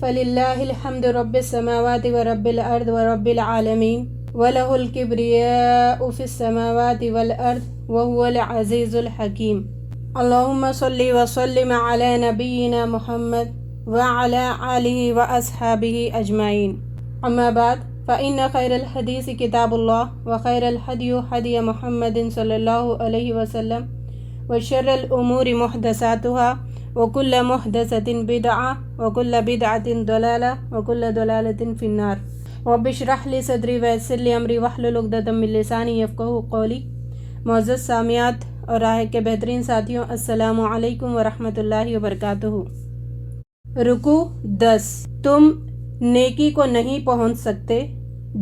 فللہ الحمد رب السماوات و رب الارض و رب العالمین ولہ الکبریاء فی السماوات والارض وهو العزیز الحکیم۔ اللہم صلی وسلم علی نبینا محمد وعلی آلہ واصحابہ اجمعین، اما بعد فإن خیر الحدیث کتاب اللہ وخیر الہدی ہدی محمد صلی اللہ علیہ وسلم وشر الامور محدثاتها وکل محدثۃ بدعہ وکل بدعۃ ضلالہ وکل ضلالۃ فی النار۔ رب اشرح لی صدری ویسر لی امری واحلل عقدۃ من لسانی یفقہوا قولی۔ معزز سامعات اور راہ کے بہترین ساتھیوں، السلام علیکم ورحمۃ اللہ وبرکاتہ۔ رکوع 10۔ تم نیکی کو نہیں پہنچ سکتے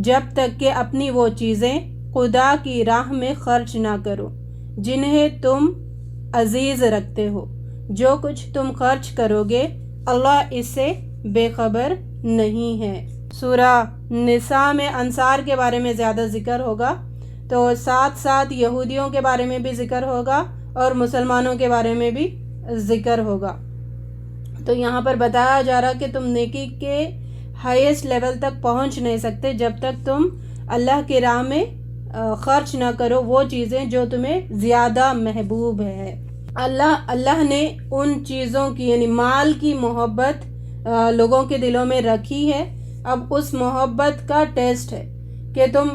جب تک کہ اپنی وہ چیزیں خدا کی راہ میں خرچ نہ کرو جنہیں تم عزیز رکھتے ہو۔ جو کچھ تم خرچ کرو گے اللہ اس سے بے خبر نہیں ہے۔ سورہ نساء میں انصار کے بارے میں زیادہ ذکر ہوگا، تو ساتھ ساتھ یہودیوں کے بارے میں بھی ذکر ہوگا اور مسلمانوں کے بارے میں بھی ذکر ہوگا۔ تو یہاں پر بتایا جا رہا کہ تم نیکی کے ہائیسٹ لیول تک پہنچ نہیں سکتے جب تک تم اللہ کی راہ میں خرچ نہ کرو وہ چیزیں جو تمہیں زیادہ محبوب ہے۔ اللہ نے ان چیزوں کی یعنی مال کی محبت لوگوں کے دلوں میں رکھی ہے۔ اب اس محبت کا ٹیسٹ ہے کہ تم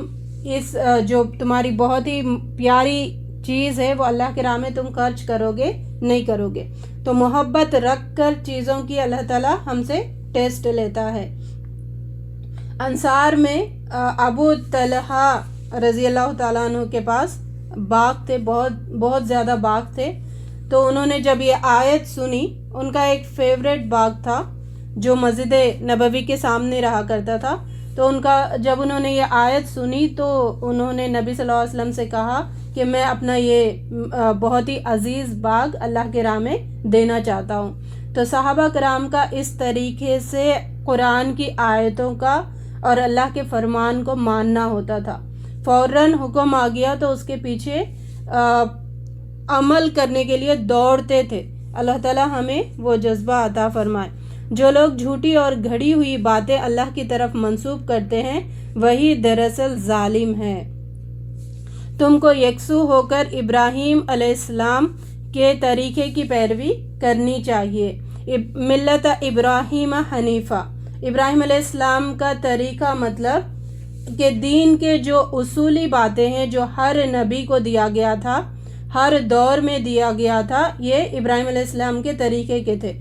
اس جو تمہاری بہت ہی پیاری چیز ہے وہ اللہ کی راہ میں تم خرچ کرو گے نہیں کرو گے۔ تو محبت رکھ کر چیزوں کی اللہ تعالیٰ ہم سے ٹیسٹ لیتا ہے۔ انصار میں ابو طلحہ رضی اللہ تعالیٰ عنہ کے پاس باغ تھے، بہت زیادہ باغ تھے۔ تو انہوں نے جب یہ آیت سنی، ان کا ایک فیوریٹ باغ تھا جو مسجد نبوی کے سامنے رہا کرتا تھا، تو جب انہوں نے یہ آیت سنی تو انہوں نے نبی صلی اللہ علیہ وسلم سے کہا کہ میں اپنا یہ بہت ہی عزیز باغ اللہ کے راہ میں دینا چاہتا ہوں۔ تو صحابہ کرام کا اس طریقے سے قرآن کی آیتوں کا اور اللہ کے فرمان کو ماننا ہوتا تھا۔ فوراً حکم آ گیا تو اس کے پیچھے عمل کرنے کے لیے دوڑتے تھے۔ اللہ تعالیٰ ہمیں وہ جذبہ عطا فرمائے۔ جو لوگ جھوٹی اور گھڑی ہوئی باتیں اللہ کی طرف منسوب کرتے ہیں وہی دراصل ظالم ہے۔ تم کو یکسو ہو کر ابراہیم علیہ السلام کے طریقے کی پیروی کرنی چاہیے۔ ملت ابراہیم حنیفہ، ابراہیم علیہ السلام کا طریقہ مطلب کہ دین کے جو اصولی باتیں ہیں جو ہر نبی کو دیا گیا تھا، ہر دور میں دیا گیا تھا، یہ ابراہیم علیہ السلام کے طریقے کے تھے۔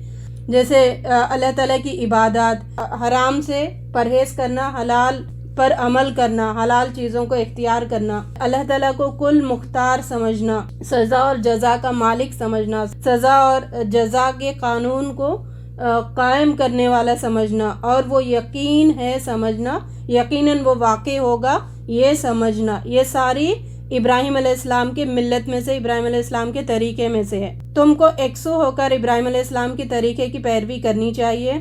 جیسے اللہ تعالیٰ کی عبادات، حرام سے پرہیز کرنا، حلال پر عمل کرنا، حلال چیزوں کو اختیار کرنا، اللہ تعالیٰ کو کل مختار سمجھنا، سزا اور جزا کا مالک سمجھنا، سزا اور جزا کے قانون کو قائم کرنے والا سمجھنا، اور وہ یقین ہے سمجھنا، یقیناً وہ واقع ہوگا یہ سمجھنا، یہ ساری ابراہیم علیہ السلام کی ملت میں سے، ابراہیم علیہ السلام کے طریقے میں سے ہے۔ تم کو یکسو ہو کر ابراہیم علیہ السلام کی طریقے کی پیروی کرنی چاہیے،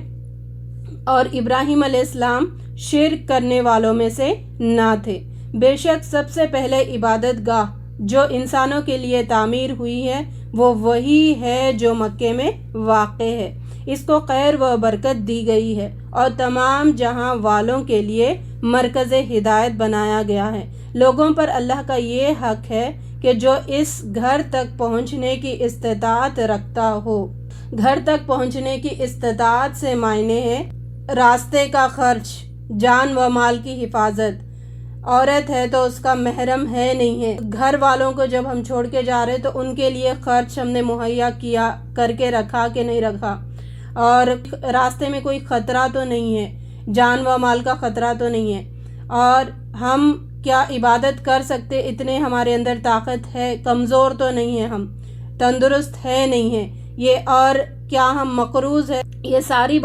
اور ابراہیم علیہ السلام شرک کرنے والوں میں سے نہ تھے۔ بے شک سب سے پہلے عبادت گاہ جو انسانوں کے لیے تعمیر ہوئی ہے وہ وہی ہے جو مکے میں واقع ہے۔ اس کو خیر و برکت دی گئی ہے اور تمام جہاں والوں کے لیے مرکز ہدایت بنایا گیا ہے۔ لوگوں پر اللہ کا یہ حق ہے کہ جو اس گھر تک پہنچنے کی استطاعت رکھتا ہو۔ گھر تک پہنچنے کی استطاعت سے معنی ہے راستے کا خرچ، جان و مال کی حفاظت۔ عورت ہے تو اس کا محرم ہے نہیں ہے، گھر والوں کو جب ہم چھوڑ کے جا رہے تو ان کے لیے خرچ ہم نے مہیا کیا کر کے رکھا کہ نہیں رکھا، اور راستے میں کوئی خطرہ تو نہیں ہے، جان و مال کا خطرہ تو نہیں ہے، اور ہم کیا عبادت کر سکتے، اتنے ہمارے اندر طاقت ہے، کمزور تو نہیں ہے، ہم تندرست ہے نہیں ہے یہ، اور کیا ہم مقروض ہے، یہ ساری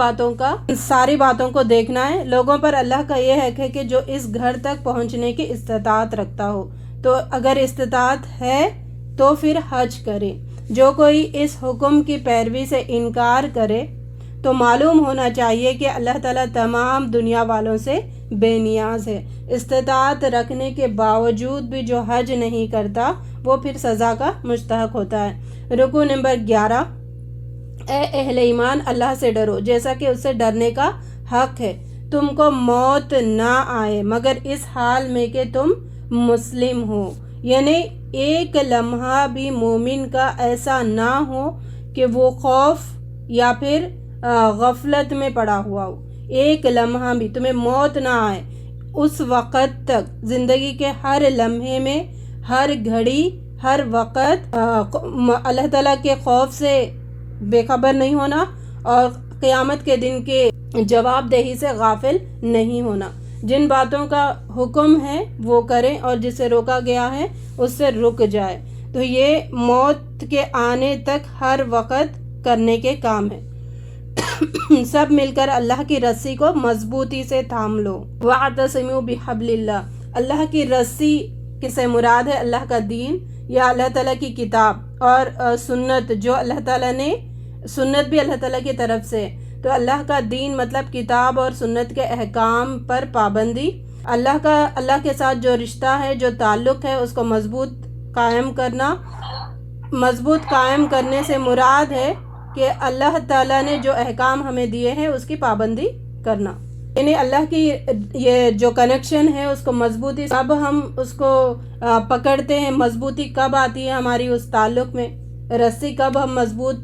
باتوں کو دیکھنا ہے۔ لوگوں پر اللہ کا یہ حق ہے کہ جو اس گھر تک پہنچنے کی استطاعت رکھتا ہو، تو اگر استطاعت ہے تو پھر حج کرے۔ جو کوئی اس حکم کی پیروی سے انکار کرے تو معلوم ہونا چاہیے کہ اللہ تعالیٰ تمام دنیا والوں سے بے نیاز ہے۔ استطاعت رکھنے کے باوجود بھی جو حج نہیں کرتا وہ پھر سزا کا مستحق ہوتا ہے۔ رکوع نمبر 11۔ اے اہل ایمان اللہ سے ڈرو جیسا کہ اس سے ڈرنے کا حق ہے، تم کو موت نہ آئے مگر اس حال میں کہ تم مسلم ہو، یعنی ایک لمحہ بھی مومن کا ایسا نہ ہو کہ وہ خوف یا پھر غفلت میں پڑا ہوا ہو، ایک لمحہ بھی تمہیں موت نہ آئے، اس وقت تک زندگی کے ہر لمحے میں، ہر گھڑی، ہر وقت اللہ تعالیٰ کے خوف سے بے خبر نہیں ہونا اور قیامت کے دن کے جواب دہی سے غافل نہیں ہونا، جن باتوں کا حکم ہے وہ کریں اور جس سے روکا گیا ہے اس سے رک جائے، تو یہ موت کے آنے تک ہر وقت کرنے کے کام ہے۔ سب مل کر اللہ کی رسی کو مضبوطی سے تھام لو، وَاعْتَصِمُوا بِحَبْلِ اللَّهِ، اللہ کی رسی کسے مراد ہے؟ اللہ کا دین یا اللہ تعالیٰ کی کتاب اور سنت، جو اللہ تعالیٰ نے، سنت بھی اللہ تعالیٰ کی طرف سے، تو اللہ کا دین مطلب کتاب اور سنت کے احکام پر پابندی، اللہ کے ساتھ جو رشتہ ہے، جو تعلق ہے، اس کو مضبوط قائم کرنا۔ مضبوط قائم کرنے سے مراد ہے کہ اللہ تعالیٰ نے جو احکام ہمیں دیے ہیں اس کی پابندی کرنا، یعنی اللہ کی یہ جو کنیکشن ہے اس کو مضبوطی، کب ہم اس کو پکڑتے ہیں، مضبوطی کب آتی ہے ہماری اس تعلق میں، رسی کب ہم مضبوط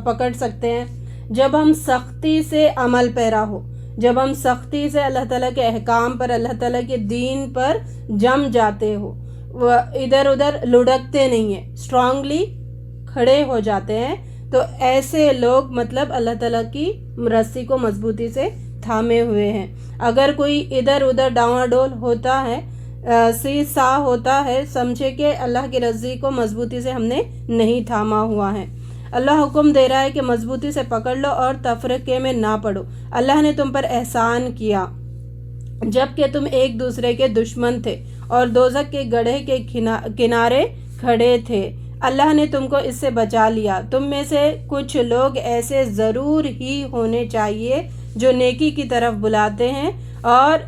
پکڑ سکتے ہیں؟ جب ہم سختی سے عمل پیرا ہو، جب ہم سختی سے اللہ تعالیٰ کے احکام پر، اللہ تعالیٰ کے دین پر جم جاتے ہو، وہ ادھر ادھر لڑکتے نہیں ہیں، اسٹرانگلی کھڑے ہو جاتے ہیں، تو ایسے لوگ مطلب اللہ تعالیٰ کی رسی کو مضبوطی سے تھامے ہوئے ہیں۔ اگر کوئی ادھر ادھر ڈاواڈول ہوتا ہے، سی سا ہوتا ہے، سمجھے کہ اللہ کی رسی کو مضبوطی سے ہم نے نہیں تھاما ہوا ہے۔ اللہ حکم دے رہا ہے کہ مضبوطی سے پکڑ لو اور تفرقے میں نہ پڑو۔ اللہ نے تم پر احسان کیا جب کہ تم ایک دوسرے کے دشمن تھے اور دوزخ کے گڑھے کے کنارے کھڑے تھے، اللہ نے تم کو اس سے بچا لیا۔ تم میں سے کچھ لوگ ایسے ضرور ہی ہونے چاہیے جو نیکی کی طرف بلاتے ہیں اور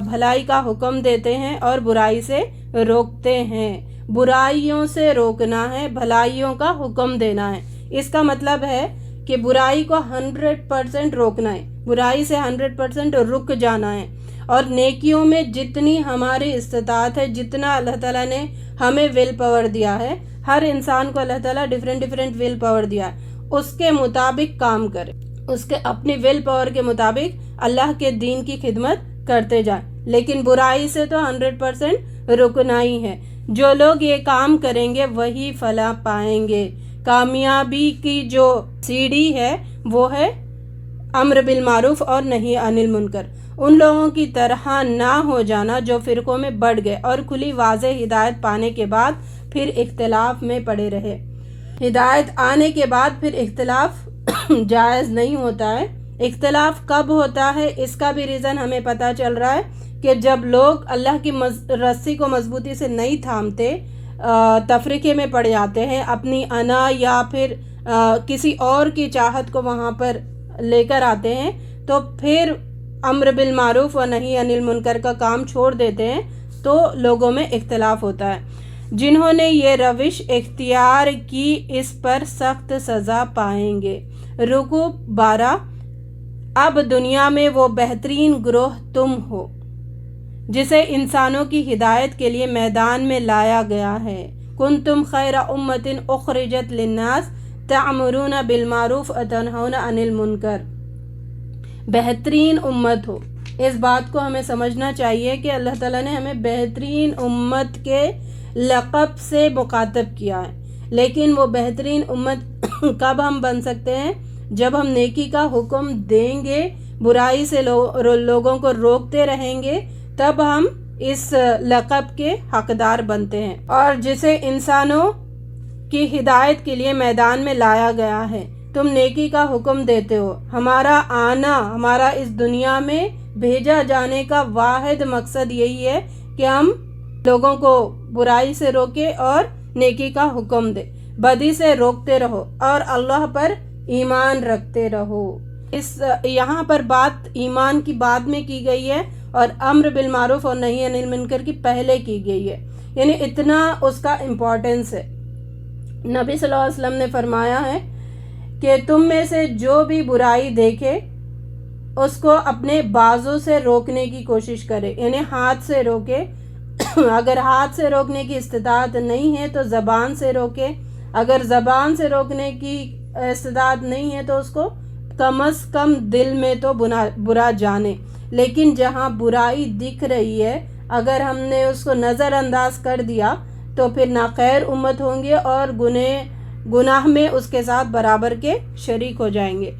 بھلائی کا حکم دیتے ہیں اور برائی سے روکتے ہیں۔ برائیوں سے روکنا ہے، بھلائیوں کا حکم دینا ہے۔ اس کا مطلب ہے کہ برائی کو 100% روکنا ہے، برائی سے 100% رک جانا ہے، اور نیکیوں میں جتنی ہماری استطاعت ہے، جتنا اللہ تعالیٰ نے ہمیں ول پاور دیا ہے، ہر انسان کو اللہ تعالیٰ ڈیفرنٹ ول پاور دیا ہے، اس کے مطابق کام کرے، اس کے اپنی ول پاور کے مطابق اللہ کے دین کی خدمت کرتے جائیں، لیکن برائی سے تو 100% رکنا ہی ہے۔ جو لوگ یہ کام کریں گے وہی فلاح پائیں گے۔ کامیابی کی جو سیڑھی ہے وہ ہے امر بالمعروف اور نہی عن المنکر، ان لوگوں کی طرح نہ ہو جانا جو فرقوں میں بڑھ گئے اور کھلی واضح ہدایت پانے کے بعد پھر اختلاف میں پڑے رہے۔ ہدایت آنے کے بعد پھر اختلاف جائز نہیں ہوتا ہے۔ اختلاف کب ہوتا ہے اس کا بھی ریزن ہمیں پتہ چل رہا ہے کہ جب لوگ اللہ کی رسی کو مضبوطی سے نہیں تھامتے، تفریقے میں پڑ جاتے ہیں، اپنی انا یا پھر کسی اور کی چاہت کو وہاں پر لے کر آتے ہیں، تو پھر امر بالمعروف و نہی عن المنکر کا کام چھوڑ دیتے ہیں، تو لوگوں میں اختلاف ہوتا ہے۔ جنہوں نے یہ روش اختیار کی اس پر سخت سزا پائیں گے۔ رکوع 12۔ اب دنیا میں وہ بہترین گروہ تم ہو جسے انسانوں کی ہدایت کے لیے میدان میں لایا گیا ہے۔ کنتم خیر امۃ اخرجت للناس تعمرون بالمعروف وتنہون عن المنکر، بہترین امت ہو۔ اس بات کو ہمیں سمجھنا چاہیے کہ اللہ تعالیٰ نے ہمیں بہترین امت کے لقب سے مخاطب کیا ہے، لیکن وہ بہترین امت کب ہم بن سکتے ہیں؟ جب ہم نیکی کا حکم دیں گے، برائی سے لوگوں کو روکتے رہیں گے، تب ہم اس لقب کے حقدار بنتے ہیں، اور جسے انسانوں کی ہدایت کے لیے میدان میں لایا گیا ہے۔ تم نیکی کا حکم دیتے ہو۔ ہمارا آنا، ہمارا اس دنیا میں بھیجا جانے کا واحد مقصد یہی ہے کہ ہم لوگوں کو برائی سے روکے اور نیکی کا حکم دے، بدی سے روکتے رہو اور اللہ پر ایمان رکھتے رہو۔ یہاں پر بات ایمان کی بعد میں کی گئی ہے اور امر بالمعروف اور نہی عن المنکر کی پہلے کی گئی ہے، یعنی اتنا اس کا امپورٹنس ہے۔ نبی صلی اللہ علیہ وسلم نے فرمایا ہے کہ تم میں سے جو بھی برائی دیکھے اس کو اپنے بازو سے روکنے کی کوشش کرے، یعنی ہاتھ سے روکے۔ اگر ہاتھ سے روکنے کی استطاعت نہیں ہے تو زبان سے روکے، اگر زبان سے روکنے کی استطاعت نہیں ہے تو اس کو کم از کم دل میں تو برا جانے۔ لیکن جہاں برائی دکھ رہی ہے اگر ہم نے اس کو نظر انداز کر دیا تو پھر نہ خیر امت ہوں گے اور گناہ میں اس کے ساتھ برابر کے شریک ہو جائیں گے۔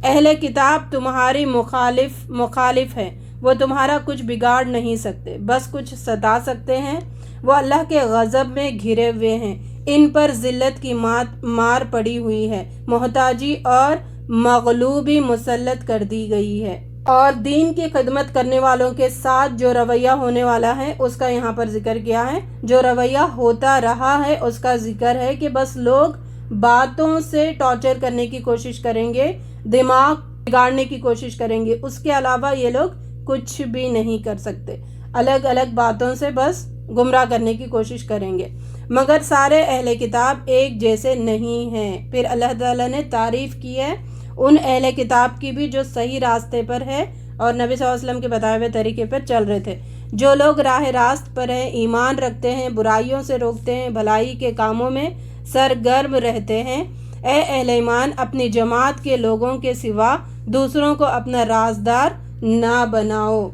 اہل کتاب تمہاری مخالف ہے، وہ تمہارا کچھ بگاڑ نہیں سکتے، بس کچھ ستا سکتے ہیں۔ وہ اللہ کے غضب میں گھرے ہوئے ہیں، ان پر ذلت کی مار پڑی ہوئی ہے، محتاجی اور مغلوبی مسلط کر دی گئی ہے۔ اور دین کی خدمت کرنے والوں کے ساتھ جو رویہ ہونے والا ہے اس کا یہاں پر ذکر کیا ہے۔ جو رویہ ہوتا رہا ہے اس کا ذکر ہے کہ بس لوگ باتوں سے ٹارچر کرنے کی کوشش کریں گے، دماغ بگاڑنے کی کوشش کریں گے، اس کے علاوہ یہ لوگ کچھ بھی نہیں کر سکتے۔ الگ الگ باتوں سے بس گمراہ کرنے کی کوشش کریں گے، مگر سارے اہل کتاب ایک جیسے نہیں ہیں۔ پھر اللہ تعالیٰ نے تعریف کی ہے ان اہل کتاب کی بھی جو صحیح راستے پر ہے اور نبی صلی اللہ علیہ وسلم کے بتائے ہوئے طریقے پر چل رہے تھے، جو لوگ راہ راست پر ہیں، ایمان رکھتے ہیں، برائیوں سے روکتے ہیں، بھلائی کے کاموں میں سرگرم رہتے ہیں۔ اے اہل ایمان، اپنی جماعت کے لوگوں کے سوا دوسروں کو اپنا رازدار نہ بناؤ۔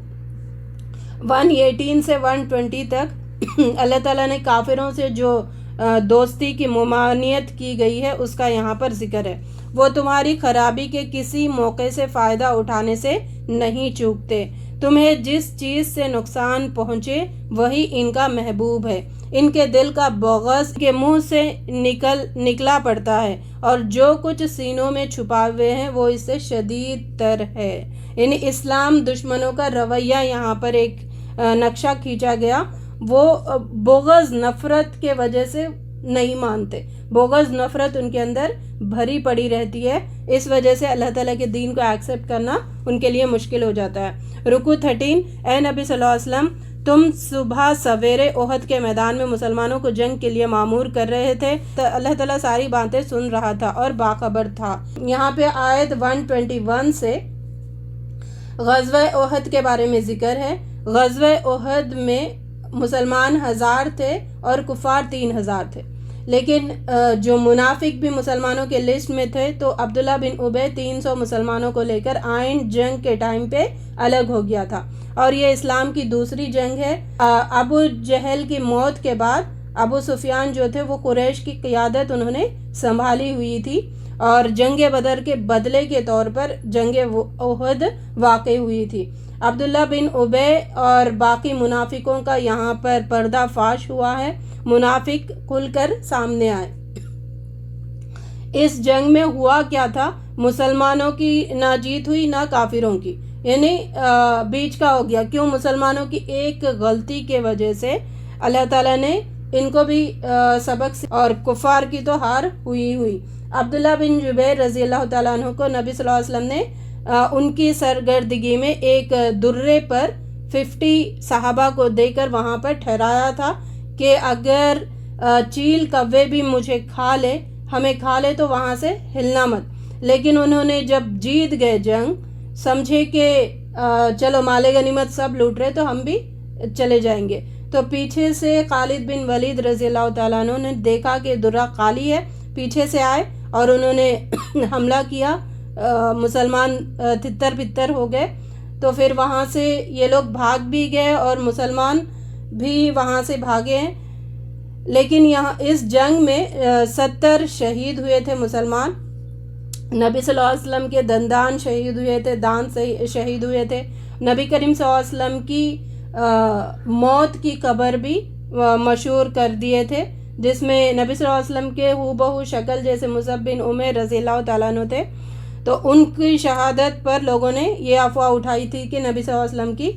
118 سے 120 تک اللہ تعالیٰ نے کافروں سے جو دوستی کی ممانعت کی گئی ہے اس کا یہاں پر ذکر ہے۔ وہ تمہاری خرابی کے کسی موقع سے فائدہ اٹھانے سے نہیں چوکتے۔ تمہیں جس چیز سے نقصان پہنچے وہی ان کا محبوب ہے۔ ان کے دل کا بغض کے منہ سے نکلا پڑتا ہے اور جو کچھ سینوں میں چھپائے ہوئے ہیں وہ اس سے شدید تر ہے۔ یعنی اسلام دشمنوں کا رویہ یہاں پر ایک نقشہ کھینچا گیا۔ وہ بغض نفرت کے وجہ سے نہیں مانتے، بغض نفرت ان کے اندر بھری پڑی رہتی ہے، اس وجہ سے اللہ تعالیٰ کے دین کو ایکسیپٹ کرنا ان کے لیے مشکل ہو جاتا ہے۔ رکوع 13، اے نبی صلی اللہ علیہ وسلم، تم صبح سویرے احد کے میدان میں مسلمانوں کو جنگ کے لیے مامور کر رہے تھے، تو اللہ تعالیٰ ساری باتیں سن رہا تھا اور باخبر تھا۔ یہاں پہ آیت 121 سے غزوہ احد کے بارے میں ذکر ہے۔ غزوہ احد میں مسلمان 1000 تھے اور کفار 3000 تھے، لیکن جو منافق بھی مسلمانوں کے لسٹ میں تھے تو عبداللہ بن ابی 300 مسلمانوں کو لے کر آئین جنگ کے ٹائم پہ الگ ہو گیا تھا، اور یہ اسلام کی دوسری جنگ ہے۔ ابو جہل کی موت کے بعد ابو سفیان جو تھے وہ قریش کی قیادت انہوں نے سنبھالی ہوئی تھی، اور جنگ بدر کے بدلے کے طور پر جنگ احد واقع ہوئی تھی۔ عبداللہ بن ابی اور باقی منافقوں کا یہاں پر پردہ فاش ہوا ہے، منافق کھل کر سامنے آئے۔ اس جنگ میں ہوا کیا تھا؟ مسلمانوں کی نہ جیت ہوئی نہ کافروں کی، یعنی بیچ کا ہو گیا۔ کیوں؟ مسلمانوں کی ایک غلطی کے وجہ سے اللہ تعالیٰ نے ان کو بھی سبق اور کفار کی تو ہار ہوئی۔ عبداللہ بن جبیر رضی اللہ تعالیٰ عنہ کو نبی صلی اللہ علیہ وسلم نے ان کی سرگردگی میں ایک درے پر 50 صحابہ کو دے کر وہاں پر ٹھہرایا تھا کہ اگر چیل کوے بھی مجھے ہمیں کھا لے تو وہاں سے ہلنا مت۔ لیکن انہوں نے جب جیت گئے جنگ، سمجھے کہ چلو مال غنیمت سب لوٹ رہے تو ہم بھی چلے جائیں گے، تو پیچھے سے خالد بن ولید رضی اللہ تعالیٰ عنہ نے دیکھا کہ درہ خالی ہے، پیچھے سے آئے اور انہوں نے حملہ کیا، مسلمان تتر پتر ہو گئے۔ تو پھر وہاں سے یہ لوگ بھاگ بھی گئے اور مسلمان بھی وہاں سے بھاگے ہیں، لیکن یہاں اس جنگ میں 70 شہید ہوئے تھے مسلمان۔ نبی صلی اللہ علیہ وسلم کے دندان شہید ہوئے تھے، دان شہید ہوئے تھے۔ نبی کریم صلی اللہ علیہ وسلم کی موت کی قبر بھی مشہور کر دیے تھے، جس میں نبی صلی اللہ علیہ وسلم کے ہو بہو شکل جیسے مصعب بن عمیر رضی اللہ تعالیٰ عنہ تھے، تو ان کی شہادت پر لوگوں نے یہ افواہ اٹھائی تھی کہ نبی صلی اللہ علیہ وسلم کی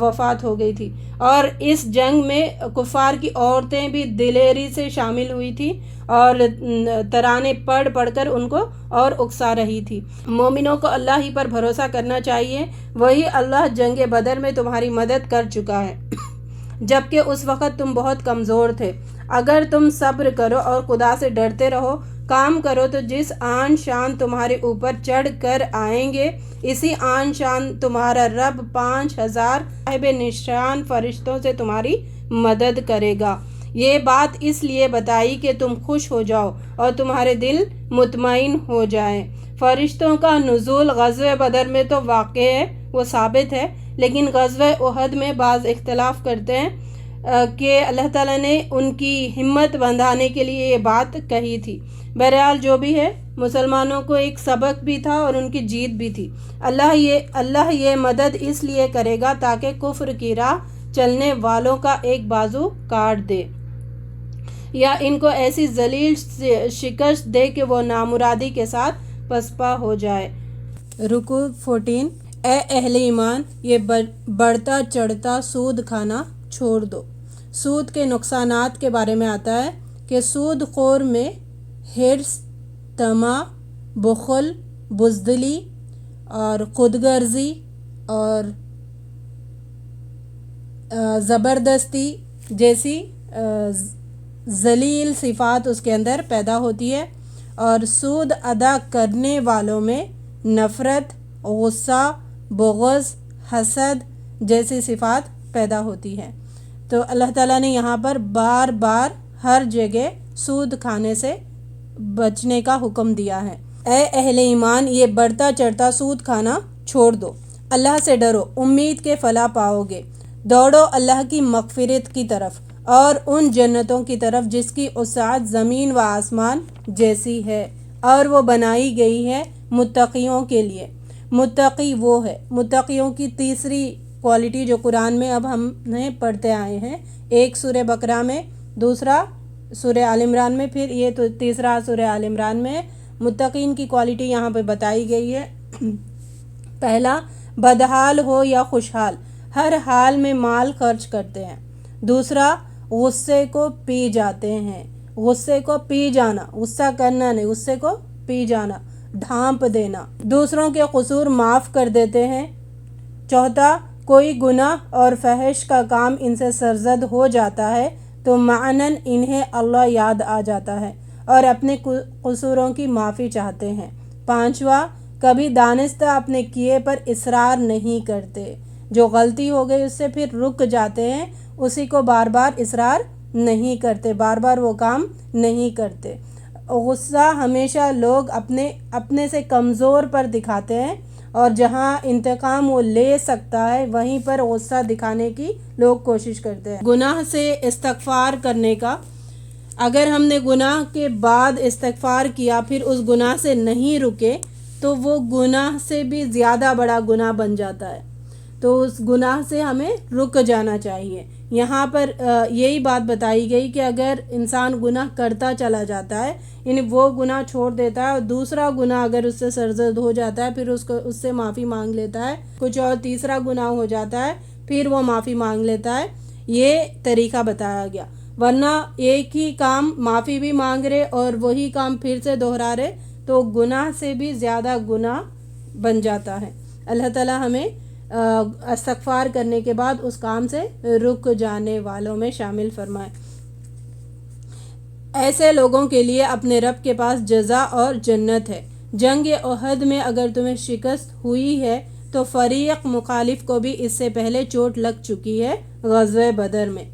وفات ہو گئی تھی۔ اور اس جنگ میں کفار کی عورتیں بھی دلیری سے شامل ہوئی تھی اور ترانے پڑھ کر ان کو اور اکسا رہی تھی۔ مومنوں کو اللہ ہی پر بھروسہ کرنا چاہیے، وہی اللہ جنگ بدر میں تمہاری مدد کر چکا ہے، جبکہ اس وقت تم بہت کمزور تھے۔ اگر تم صبر کرو اور خدا سے ڈرتے رہو، کام کرو تو جس آن شان تمہارے اوپر چڑھ کر آئیں گے اسی آن شان تمہارا رب 5000 صاحب نشان فرشتوں سے تمہاری مدد کرے گا۔ یہ بات اس لیے بتائی کہ تم خوش ہو جاؤ اور تمہارے دل مطمئن ہو جائیں۔ فرشتوں کا نزول غزوہ بدر میں تو واقع ہے، وہ ثابت ہے، لیکن غزوہ احد میں بعض اختلاف کرتے ہیں کہ اللہ تعالیٰ نے ان کی ہمت بندھانے کے لیے یہ بات کہی تھی۔ بہرحال جو بھی ہے، مسلمانوں کو ایک سبق بھی تھا اور ان کی جیت بھی تھی۔ اللہ یہ مدد اس لیے کرے گا تاکہ کفر کی راہ چلنے والوں کا ایک بازو کاٹ دے یا ان کو ایسی ذلیل شکست دے کہ وہ نامرادی کے ساتھ پسپا ہو جائے۔ رکوع 14۔ اے اہل ایمان، یہ بڑھتا چڑھتا سود کھانا چھوڑ دو۔ سود کے نقصانات کے بارے میں آتا ہے کہ سود خور میں حرص، طمع، بخل، بزدلی اور خود غرضی اور زبردستی جیسی ذلیل صفات اس کے اندر پیدا ہوتی ہے، اور سود ادا کرنے والوں میں نفرت، غصہ، بغض، حسد جیسی صفات پیدا ہوتی ہے۔ تو اللہ تعالیٰ نے یہاں پر بار بار ہر جگہ سود کھانے سے بچنے کا حکم دیا ہے۔ اے اہل ایمان، یہ بڑھتا چڑھتا سود کھانا چھوڑ دو، اللہ سے ڈرو، امید کے فلاح پاؤ گے، دوڑو اللہ کی مغفرت کی طرف اور ان جنتوں کی طرف جس کی وسعت زمین و آسمان جیسی ہے اور وہ بنائی گئی ہے متقیوں کے لیے۔ متقی وہ ہے، متقیوں کی تیسری کوالٹی جو قرآن میں اب ہم نے پڑھتے آئے ہیں، ایک سورہ بقرہ میں، دوسرا سورہ آل عمران میں، پھر یہ تو تیسرا سورہ آل عمران میں۔ متقین کی کوالٹی یہاں پہ بتائی گئی ہے۔ پہلا، بدحال ہو یا خوشحال ہر حال میں مال خرچ کرتے ہیں۔ دوسرا، غصے کو پی جاتے ہیں، غصے کو پی جانا، غصہ کرنا نہیں، غصے کو پی جانا، ڈھانپ دینا، دوسروں کے قصور معاف کر دیتے ہیں۔ چوتھا، کوئی گناہ اور فحش کا کام ان سے سرزد ہو جاتا ہے تو معنن انہیں اللہ یاد آ جاتا ہے اور اپنے قصوروں کی معافی چاہتے ہیں۔ پانچواں، کبھی دانستہ اپنے کیے پر اصرار نہیں کرتے، جو غلطی ہو گئی اس سے پھر رک جاتے ہیں، اسی کو بار بار اصرار نہیں کرتے، بار بار وہ کام نہیں کرتے۔ غصہ ہمیشہ لوگ اپنے سے کمزور پر دکھاتے ہیں، اور جہاں انتقام وہ لے سکتا ہے وہیں پر غصہ دکھانے کی لوگ کوشش کرتے ہیں۔ گناہ سے استغفار کرنے کا، اگر ہم نے گناہ کے بعد استغفار کیا پھر اس گناہ سے نہیں رکے تو وہ گناہ سے بھی زیادہ بڑا گناہ بن جاتا ہے، تو اس گناہ سے ہمیں رک جانا چاہیے۔ یہاں پر یہی بات بتائی گئی کہ اگر انسان گناہ کرتا چلا جاتا ہے، یعنی وہ گناہ چھوڑ دیتا ہے اور دوسرا گناہ اگر اس سے سرزد ہو جاتا ہے پھر اس سے معافی مانگ لیتا ہے، کچھ اور تیسرا گناہ ہو جاتا ہے پھر وہ معافی مانگ لیتا ہے، یہ طریقہ بتایا گیا۔ ورنہ ایک ہی کام معافی بھی مانگ رہے اور وہی کام پھر سے دہرا رہے تو گناہ سے بھی زیادہ گناہ بن جاتا ہے۔ اللہ تعالیٰ ہمیں استغفار کرنے کے بعد اس کام سے رک جانے والوں میں شامل فرمائے۔ ایسے لوگوں کے لیے اپنے رب کے پاس جزا اور جنت ہے۔ جنگ احد میں اگر تمہیں شکست ہوئی ہے تو فریق مخالف کو بھی اس سے پہلے چوٹ لگ چکی ہے غزوہ بدر میں۔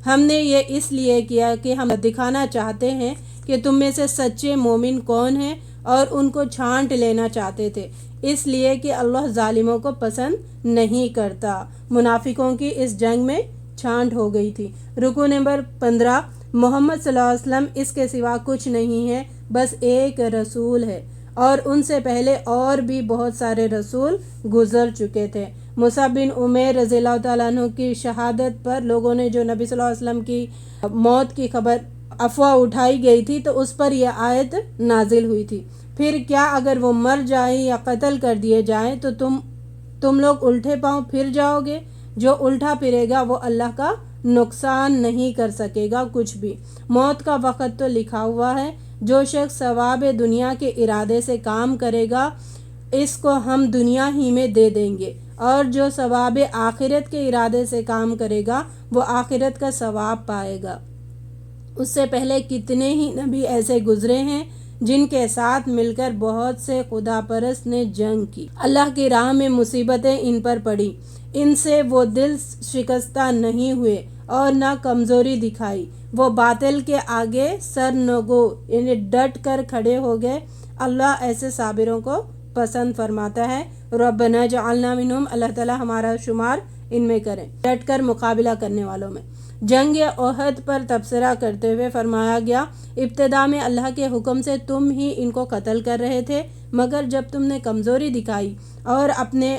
ہم نے یہ اس لیے کیا کہ ہم دکھانا چاہتے ہیں کہ تم میں سے سچے مومن کون ہیں اور ان کو چھانٹ لینا چاہتے تھے، اس لیے کہ اللہ ظالموں کو پسند نہیں کرتا۔ منافقوں کی اس جنگ میں چھانٹ ہو گئی تھی۔ رکوع نمبر 15۔ محمد صلی اللہ علیہ وسلم اس کے سوا کچھ نہیں ہے، بس ایک رسول ہے، اور ان سے پہلے اور بھی بہت سارے رسول گزر چکے تھے۔ مصعب بن عمیر رضی اللہ تعالیٰ عنہ کی شہادت پر لوگوں نے جو نبی صلی اللہ علیہ وسلم کی موت کی خبر افواہ اٹھائی گئی تھی تو اس پر یہ آیت نازل ہوئی تھی۔ پھر کیا اگر وہ مر جائیں یا قتل کر دیے جائیں تو تم لوگ الٹے پاؤں پھر جاؤ گے؟ جو الٹا پھرے گا وہ اللہ کا نقصان نہیں کر سکے گا کچھ بھی۔ موت کا وقت تو لکھا ہوا ہے، جو شخص ثواب دنیا کے ارادے سے کام کرے گا اس کو ہم دنیا ہی میں دے دیں گے، اور جو ثواب آخرت کے ارادے سے کام کرے گا وہ آخرت کا ثواب پائے گا۔ اس سے پہلے کتنے ہی نبی ایسے گزرے ہیں جن کے ساتھ مل کر بہت سے خدا پرست نے جنگ کی۔ اللہ کی راہ میں مصیبتیں ان پر پڑی، ان سے وہ دل شکستہ نہیں ہوئے اور نہ کمزوری دکھائی، وہ باطل کے آگے سر نگو یعنی ڈٹ کر کھڑے ہو گئے۔ اللہ ایسے صابروں کو پسند فرماتا ہے۔ ربنا جعلنا منہم، اللہ تعالیٰ ہمارا شمار ان میں کریں، ڈٹ کر مقابلہ کرنے والوں میں۔ جنگ احد پر تبصرہ کرتے ہوئے فرمایا گیا، ابتدا میں اللہ کے حکم سے تم ہی ان کو قتل کر رہے تھے، مگر جب تم نے کمزوری دکھائی اور اپنے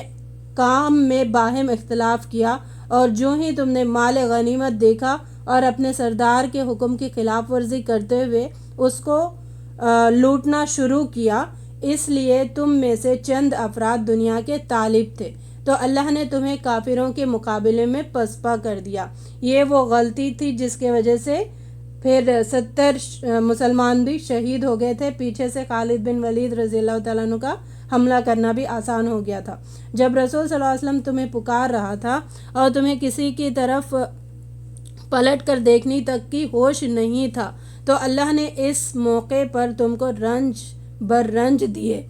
کام میں باہم اختلاف کیا اور جو ہی تم نے مال غنیمت دیکھا اور اپنے سردار کے حکم کی خلاف ورزی کرتے ہوئے اس کو لوٹنا شروع کیا، اس لیے تم میں سے چند افراد دنیا کے طالب تھے تو اللہ نے تمہیں کافروں کے مقابلے میں پسپا کر دیا۔ یہ وہ غلطی تھی جس کی وجہ سے پھر 70 مسلمان بھی شہید ہو گئے تھے۔ پیچھے سے خالد بن ولید رضی اللہ تعالیٰ عنہ کا حملہ کرنا بھی آسان ہو گیا تھا۔ جب رسول صلی اللہ علیہ وسلم تمہیں پکار رہا تھا اور تمہیں کسی کی طرف پلٹ کر دیکھنے تک کی ہوش نہیں تھا تو اللہ نے اس موقع پر تم کو رنج بر رنج دیے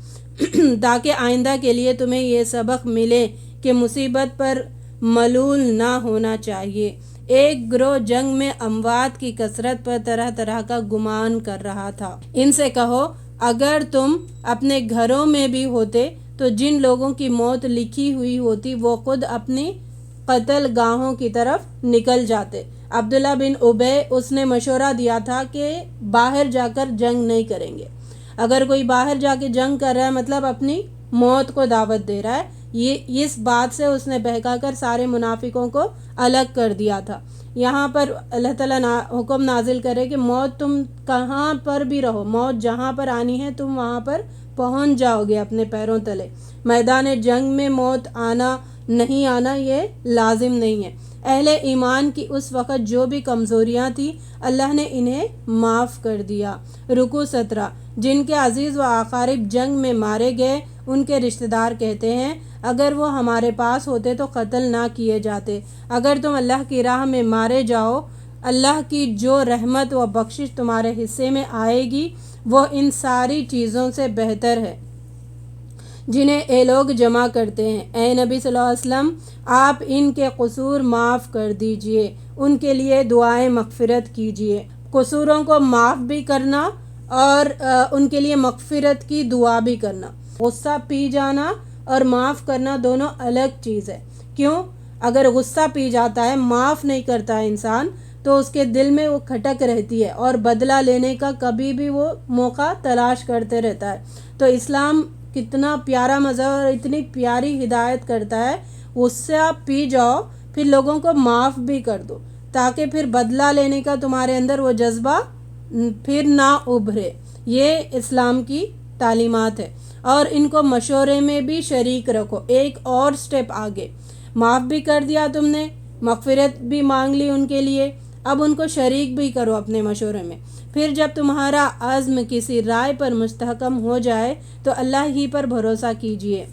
تاکہ آئندہ کے لیے تمہیں یہ سبق ملے کہ مصیبت پر ملول نہ ہونا چاہیے۔ ایک گروہ جنگ میں اموات کی کثرت پر طرح طرح کا گمان کر رہا تھا۔ ان سے کہو، اگر تم اپنے گھروں میں بھی ہوتے تو جن لوگوں کی موت لکھی ہوئی ہوتی وہ خود اپنی قتل گاہوں کی طرف نکل جاتے۔ عبداللہ بن ابی، اس نے مشورہ دیا تھا کہ باہر جا کر جنگ نہیں کریں گے۔ اگر کوئی باہر جا کے جنگ کر رہا ہے مطلب اپنی موت کو دعوت دے رہا ہے۔ اس بات سے اس نے بہکا کر سارے منافقوں کو الگ کر دیا تھا۔ یہاں پر اللہ تعالیٰ حکم نازل کرے کہ موت تم کہاں پر بھی رہو، موت جہاں پر آنی ہے تم وہاں پر پہنچ جاؤ گے اپنے پیروں تلے۔ میدان جنگ میں موت آنا نہیں آنا یہ لازم نہیں ہے۔ اہل ایمان کی اس وقت جو بھی کمزوریاں تھیں اللہ نے انہیں معاف کر دیا۔ رکوع 17۔ جن کے عزیز و اقارب جنگ میں مارے گئے ان کے رشتہ دار کہتے ہیں، اگر وہ ہمارے پاس ہوتے تو قتل نہ کیے جاتے۔ اگر تم اللہ کی راہ میں مارے جاؤ، اللہ کی جو رحمت و بخشش تمہارے حصے میں آئے گی وہ ان ساری چیزوں سے بہتر ہے جنہیں اے لوگ جمع کرتے ہیں۔ اے نبی صلی اللہ علیہ وسلم، آپ ان کے قصور معاف کر دیجئے، ان کے لیے دعائیں مغفرت کیجئے۔ قصوروں کو معاف بھی کرنا اور ان کے لیے مغفرت کی دعا بھی کرنا۔ غصہ پی جانا اور معاف کرنا دونوں الگ چیز ہے۔ کیوں؟ اگر غصہ پی جاتا ہے، معاف نہیں کرتا ہے انسان، تو اس کے دل میں وہ کھٹک رہتی ہے اور بدلہ لینے کا کبھی بھی وہ موقع تلاش کرتے رہتا ہے۔ تو اسلام کتنا پیارا مذہب اور اتنی پیاری ہدایت کرتا ہے، غصہ پی جاؤ پھر لوگوں کو معاف بھی کر دو تاکہ پھر بدلہ لینے کا تمہارے اندر وہ جذبہ پھر نہ ابھرے۔ یہ اسلام کی تعلیمات ہے اور ان کو مشورے میں بھی شریک رکھو۔ ایک اور سٹیپ آگے، معاف بھی کر دیا تم نے، مغفرت بھی مانگ لی ان کے لیے، اب ان کو شریک بھی کرو اپنے مشورے میں۔ پھر جب تمہارا عزم کسی رائے پر مستحکم ہو جائے تو اللہ ہی پر بھروسہ کیجئے۔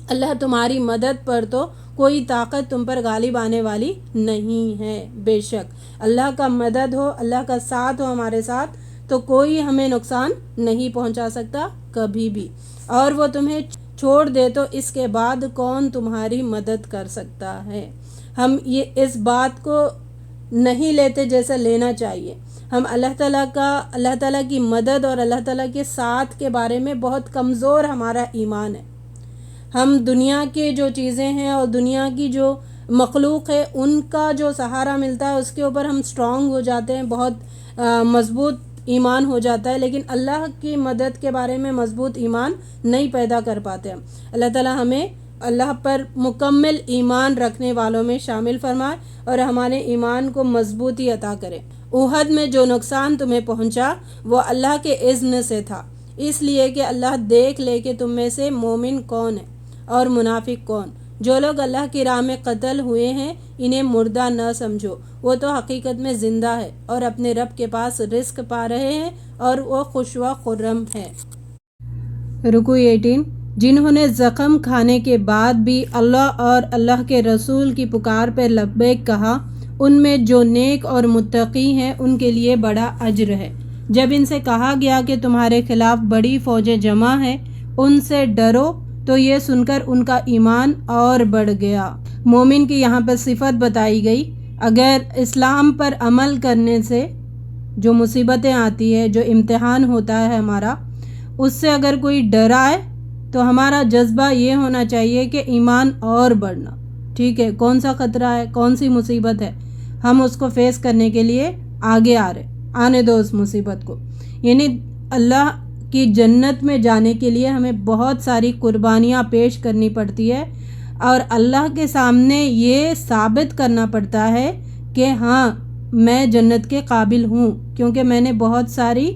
اللہ تمہاری مدد پر تو کوئی طاقت تم پر غالب آنے والی نہیں ہے۔ بے شک اللہ کا مدد ہو، اللہ کا ساتھ ہو ہمارے ساتھ تو کوئی ہمیں نقصان نہیں پہنچا سکتا کبھی بھی، اور وہ تمہیں چھوڑ دے تو اس کے بعد کون تمہاری مدد کر سکتا ہے۔ ہم یہ اس بات کو نہیں لیتے جیسا لینا چاہیے۔ ہم اللہ تعالیٰ کی مدد اور اللہ تعالیٰ کے ساتھ کے بارے میں بہت کمزور ہمارا ایمان ہے۔ ہم دنیا کے جو چیزیں ہیں اور دنیا کی جو مخلوق ہے ان کا جو سہارا ملتا ہے اس کے اوپر ہم سٹرونگ ہو جاتے ہیں، بہت مضبوط ایمان ہو جاتا ہے، لیکن اللہ کی مدد کے بارے میں مضبوط ایمان نہیں پیدا کر پاتے ہم۔ اللہ تعالیٰ ہمیں اللہ پر مکمل ایمان رکھنے والوں میں شامل فرمائے اور ہمارے ایمان کو مضبوطی عطا کرے۔ احد میں جو نقصان تمہیں پہنچا وہ اللہ کے اذن سے تھا، اس لیے کہ اللہ دیکھ لے کہ تم میں سے مومن کون ہے اور منافق کون۔ جو لوگ اللہ کی راہ میں قتل ہوئے ہیں انہیں مردہ نہ سمجھو، وہ تو حقیقت میں زندہ ہے اور اپنے رب کے پاس رزق پا رہے ہیں اور وہ خوش و خرم ہے۔ رکوع 18۔ جنہوں نے زخم کھانے کے بعد بھی اللہ اور اللہ کے رسول کی پکار پر لبیک کہا، ان میں جو نیک اور متقی ہیں ان کے لیے بڑا اجر ہے۔ جب ان سے کہا گیا کہ تمہارے خلاف بڑی فوجیں جمع ہیں، ان سے ڈرو، تو یہ سن کر ان کا ایمان اور بڑھ گیا۔ مومن کی یہاں پر صفت بتائی گئی۔ اگر اسلام پر عمل کرنے سے جو مصیبتیں آتی ہے، جو امتحان ہوتا ہے ہمارا، اس سے اگر کوئی ڈرائے تو ہمارا جذبہ یہ ہونا چاہیے کہ ایمان اور بڑھنا، ٹھیک ہے، کون سا خطرہ ہے، کون سی مصیبت ہے، ہم اس کو فیس کرنے کے لیے آگے آنے دو اس مصیبت کو۔ یعنی اللہ کی جنت میں جانے کے لیے ہمیں بہت ساری قربانیاں پیش کرنی پڑتی ہے، اور اللہ کے سامنے یہ ثابت کرنا پڑتا ہے کہ ہاں میں جنت کے قابل ہوں، کیونکہ میں نے بہت ساری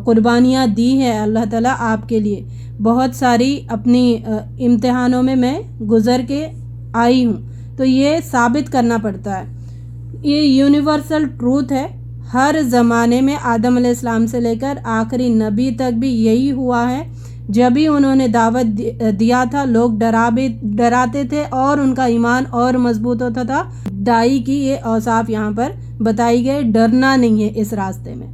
قربانیاں دی ہے اللہ تعالیٰ آپ کے لیے، بہت ساری اپنی امتحانوں میں گزر کے آئی ہوں، تو یہ ثابت کرنا پڑتا ہے۔ یہ یونیورسل ٹروتھ ہے، ہر زمانے میں آدم علیہ السلام سے لے کر آخری نبی تک بھی یہی ہوا ہے۔ جب ہی انہوں نے دعوت دیا تھا، لوگ ڈراتے تھے اور ان کا ایمان اور مضبوط ہوتا تھا۔ داعی کی یہ اوصاف یہاں پر بتائی گئے، ڈرنا نہیں ہے اس راستے میں۔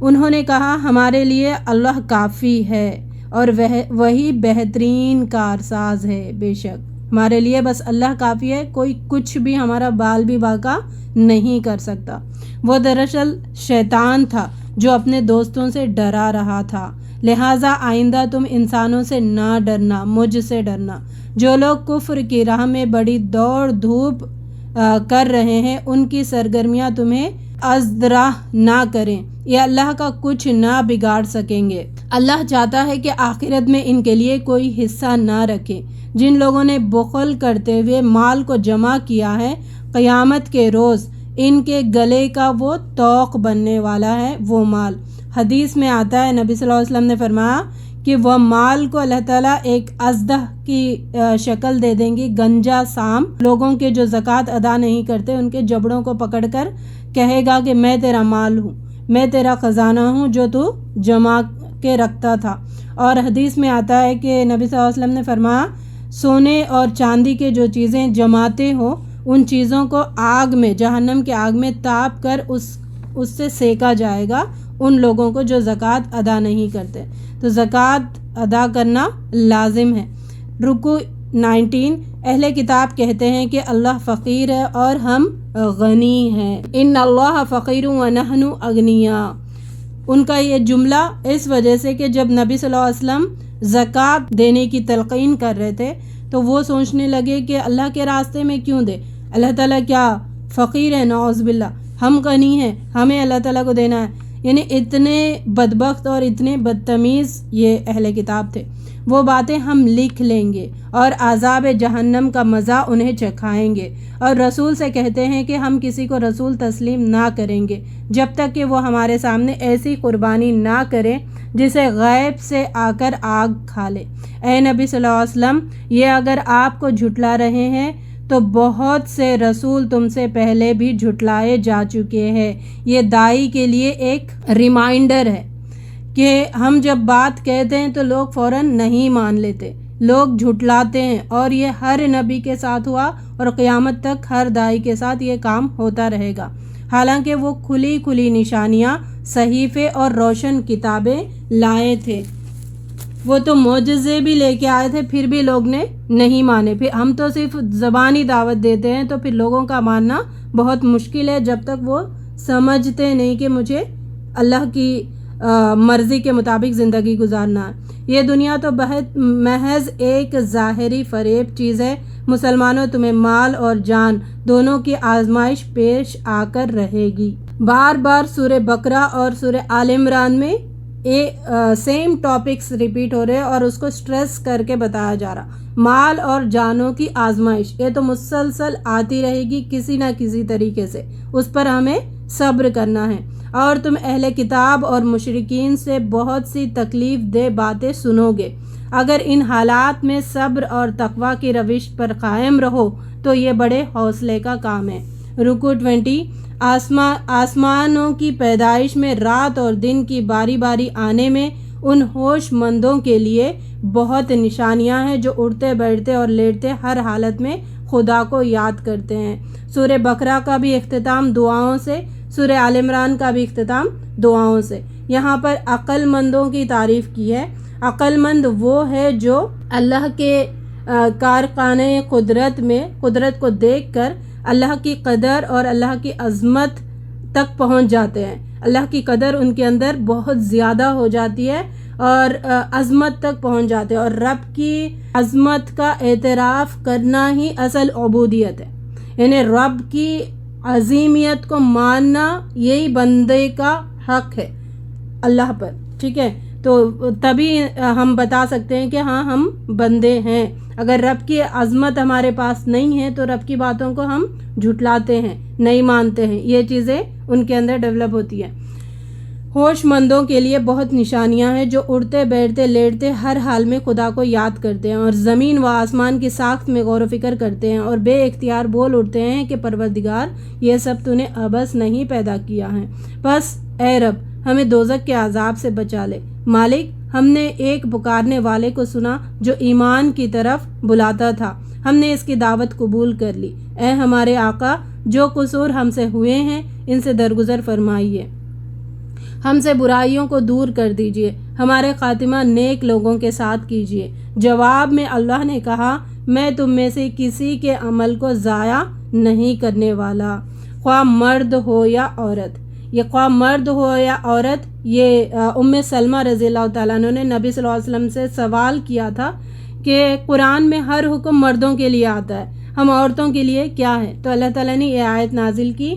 انہوں نے کہا ہمارے لیے اللہ کافی ہے اور وہی بہترین کارساز ہے، بے شک ہمارے لیے بس اللہ کافی ہے، کوئی کچھ بھی ہمارا بال بھی باکا نہیں کر سکتا۔ وہ دراصل شیطان تھا جو اپنے دوستوں سے ڈرا رہا تھا، لہٰذا آئندہ تم انسانوں سے نہ ڈرنا، مجھ سے ڈرنا۔ جو لوگ کفر کی راہ میں بڑی دوڑ دھوپ کر رہے ہیں، ان کی سرگرمیاں تمہیں ازدراہ نہ کریں، یہ اللہ کا کچھ نہ بگاڑ سکیں گے۔ اللہ چاہتا ہے کہ آخرت میں ان کے لیے کوئی حصہ نہ رکھے۔ جن لوگوں نے بخل کرتے ہوئے مال کو جمع کیا ہے، قیامت کے روز ان کے گلے کا وہ طوق بننے والا ہے، وہ مال۔ حدیث میں آتا ہے، نبی صلی اللہ علیہ وسلم نے فرمایا کہ وہ مال کو اللہ تعالیٰ ایک اژدہا کی شکل دے دیں گی، گنجا سام، لوگوں کے جو زکوٰۃ ادا نہیں کرتے ان کے جبڑوں کو پکڑ کر کہے گا کہ میں تیرا مال ہوں، میں تیرا خزانہ ہوں جو تو جمع کے رکھتا تھا۔ اور حدیث میں آتا ہے کہ نبی صلی اللہ علیہ وسلم نے فرمایا سونے اور چاندی کے جو چیزیں جماتے ہو، ان چیزوں کو آگ میں، جہنم کے آگ میں تاپ کر اس سے سینکا جائے گا ان لوگوں کو جو زکوٰۃ ادا نہیں کرتے۔ تو زکوٰۃ ادا کرنا لازم ہے۔ رکوع 19، اہل کتاب کہتے ہیں کہ اللہ فقیر ہے اور ہم غنی ہیں۔ ان اللہ فقیر ونحن اغنیاء۔ ان کا یہ جملہ اس وجہ سے کہ جب نبی صلی اللہ علیہ وسلم زکوٰۃ دینے کی تلقین کر رہے تھے تو وہ سوچنے لگے کہ اللہ کے راستے میں کیوں دے، اللہ تعالیٰ کیا فقیر ہے؟ نعوذ باللہ، ہم غنی ہیں، ہمیں اللہ تعالیٰ کو دینا ہے۔ یعنی اتنے بدبخت اور اتنے بدتمیز یہ اہل کتاب تھے۔ وہ باتیں ہم لکھ لیں گے اور عذاب جہنم کا مزہ انہیں چکھائیں گے، اور رسول سے کہتے ہیں کہ ہم کسی کو رسول تسلیم نہ کریں گے جب تک کہ وہ ہمارے سامنے ایسی قربانی نہ کرے جسے غیب سے آ کر آگ کھا لے۔ اے نبی صلی اللہ علیہ وسلم، یہ اگر آپ کو جھٹلا رہے ہیں تو بہت سے رسول تم سے پہلے بھی جھٹلائے جا چکے ہیں۔ یہ داعی کے لیے ایک ریمائنڈر ہے کہ ہم جب بات کہتے ہیں تو لوگ فوراً نہیں مان لیتے، لوگ جھٹلاتے ہیں، اور یہ ہر نبی کے ساتھ ہوا اور قیامت تک ہر داعی کے ساتھ یہ کام ہوتا رہے گا۔ حالانکہ وہ کھلی نشانیاں، صحیفے اور روشن کتابیں لائے تھے، وہ تو معجزے بھی لے کے آئے تھے، پھر بھی لوگ نے نہیں مانے۔ پھر ہم تو صرف زبانی دعوت دیتے ہیں، تو پھر لوگوں کا ماننا بہت مشکل ہے جب تک وہ سمجھتے نہیں کہ مجھے اللہ کی مرضی کے مطابق زندگی گزارنا ہے۔ یہ دنیا تو محض ایک ظاہری فریب چیز ہے۔ مسلمانوں، تمہیں مال اور جان دونوں کی آزمائش پیش آ کر رہے گی۔ بار بار سورہ بقرہ اور سورہ آل عمران میں سیم ٹاپکس ریپیٹ ہو رہے ہیں اور اس کو سٹریس کر کے بتایا جا رہا۔ مال اور جانوں کی آزمائش یہ تو مسلسل آتی رہے گی کسی نہ کسی طریقے سے، اس پر ہمیں صبر کرنا ہے۔ اور تم اہل کتاب اور مشرکین سے بہت سی تکلیف دہ باتیں سنو گے۔ اگر ان حالات میں صبر اور تقوی کی روش پر قائم رہو تو یہ بڑے حوصلے کا کام ہے۔ رکوع 20، آسمانوں کی پیدائش میں رات اور دن کی باری باری آنے میں ان ہوش مندوں کے لیے بہت نشانیاں ہیں جو اٹھتے بیٹھتے اور لیٹتے ہر حالت میں خدا کو یاد کرتے ہیں۔ سورہ بقرہ کا بھی اختتام دعاؤں سے، سورہ آل عمران کا بھی اختتام دعاؤں سے۔ یہاں پر عقل مندوں کی تعریف کی ہے۔ عقل مند وہ ہے جو اللہ کے کارخانے قدرت میں قدرت کو دیکھ کر اللہ کی قدر اور اللہ کی عظمت تک پہنچ جاتے ہیں۔ اللہ کی قدر ان کے اندر بہت زیادہ ہو جاتی ہے اور عظمت تک پہنچ جاتے ہیں، اور رب کی عظمت کا اعتراف کرنا ہی اصل عبودیت ہے، یعنی رب کی عظیمیت کو ماننا یہی بندے کا حق ہے اللہ پر، ٹھیک ہے؟ تو تبھی ہم بتا سکتے ہیں کہ ہاں ہم بندے ہیں۔ اگر رب کی عظمت ہمارے پاس نہیں ہے تو رب کی باتوں کو ہم جھٹلاتے ہیں، نہیں مانتے ہیں، یہ چیزیں ان کے اندر ڈیولپ ہوتی ہیں۔ ہوش مندوں کے لیے بہت نشانیاں ہیں جو اڑتے بیٹھتے لیٹتے ہر حال میں خدا کو یاد کرتے ہیں اور زمین و آسمان کی ساخت میں غور و فکر کرتے ہیں اور بے اختیار بول اٹھتے ہیں کہ پروردگار، یہ سب تو نے عبث نہیں پیدا کیا ہے، بس اے رب ہمیں دوزخ کے عذاب سے بچا لے۔ مالک، ہم نے ایک پکارنے والے کو سنا جو ایمان کی طرف بلاتا تھا، ہم نے اس کی دعوت قبول کر لی۔ اے ہمارے آقا، جو قصور ہم سے ہوئے ہیں ان سے درگزر فرمائیے، ہم سے برائیوں کو دور کر دیجئے، ہمارے خاتمہ نیک لوگوں کے ساتھ کیجئے۔ جواب میں اللہ نے کہا، میں تم میں سے کسی کے عمل کو ضائع نہیں کرنے والا، خواہ مرد ہو یا عورت۔ یہ خواہ مرد ہو یا عورت، یہ ام سلمہ رضی اللہ تعالیٰ عنہ نے نبی صلی اللہ علیہ وسلم سے سوال کیا تھا کہ قرآن میں ہر حکم مردوں کے لیے آتا ہے، ہم عورتوں کے لیے کیا ہے؟ تو اللہ تعالیٰ نے یہ آیت نازل کی،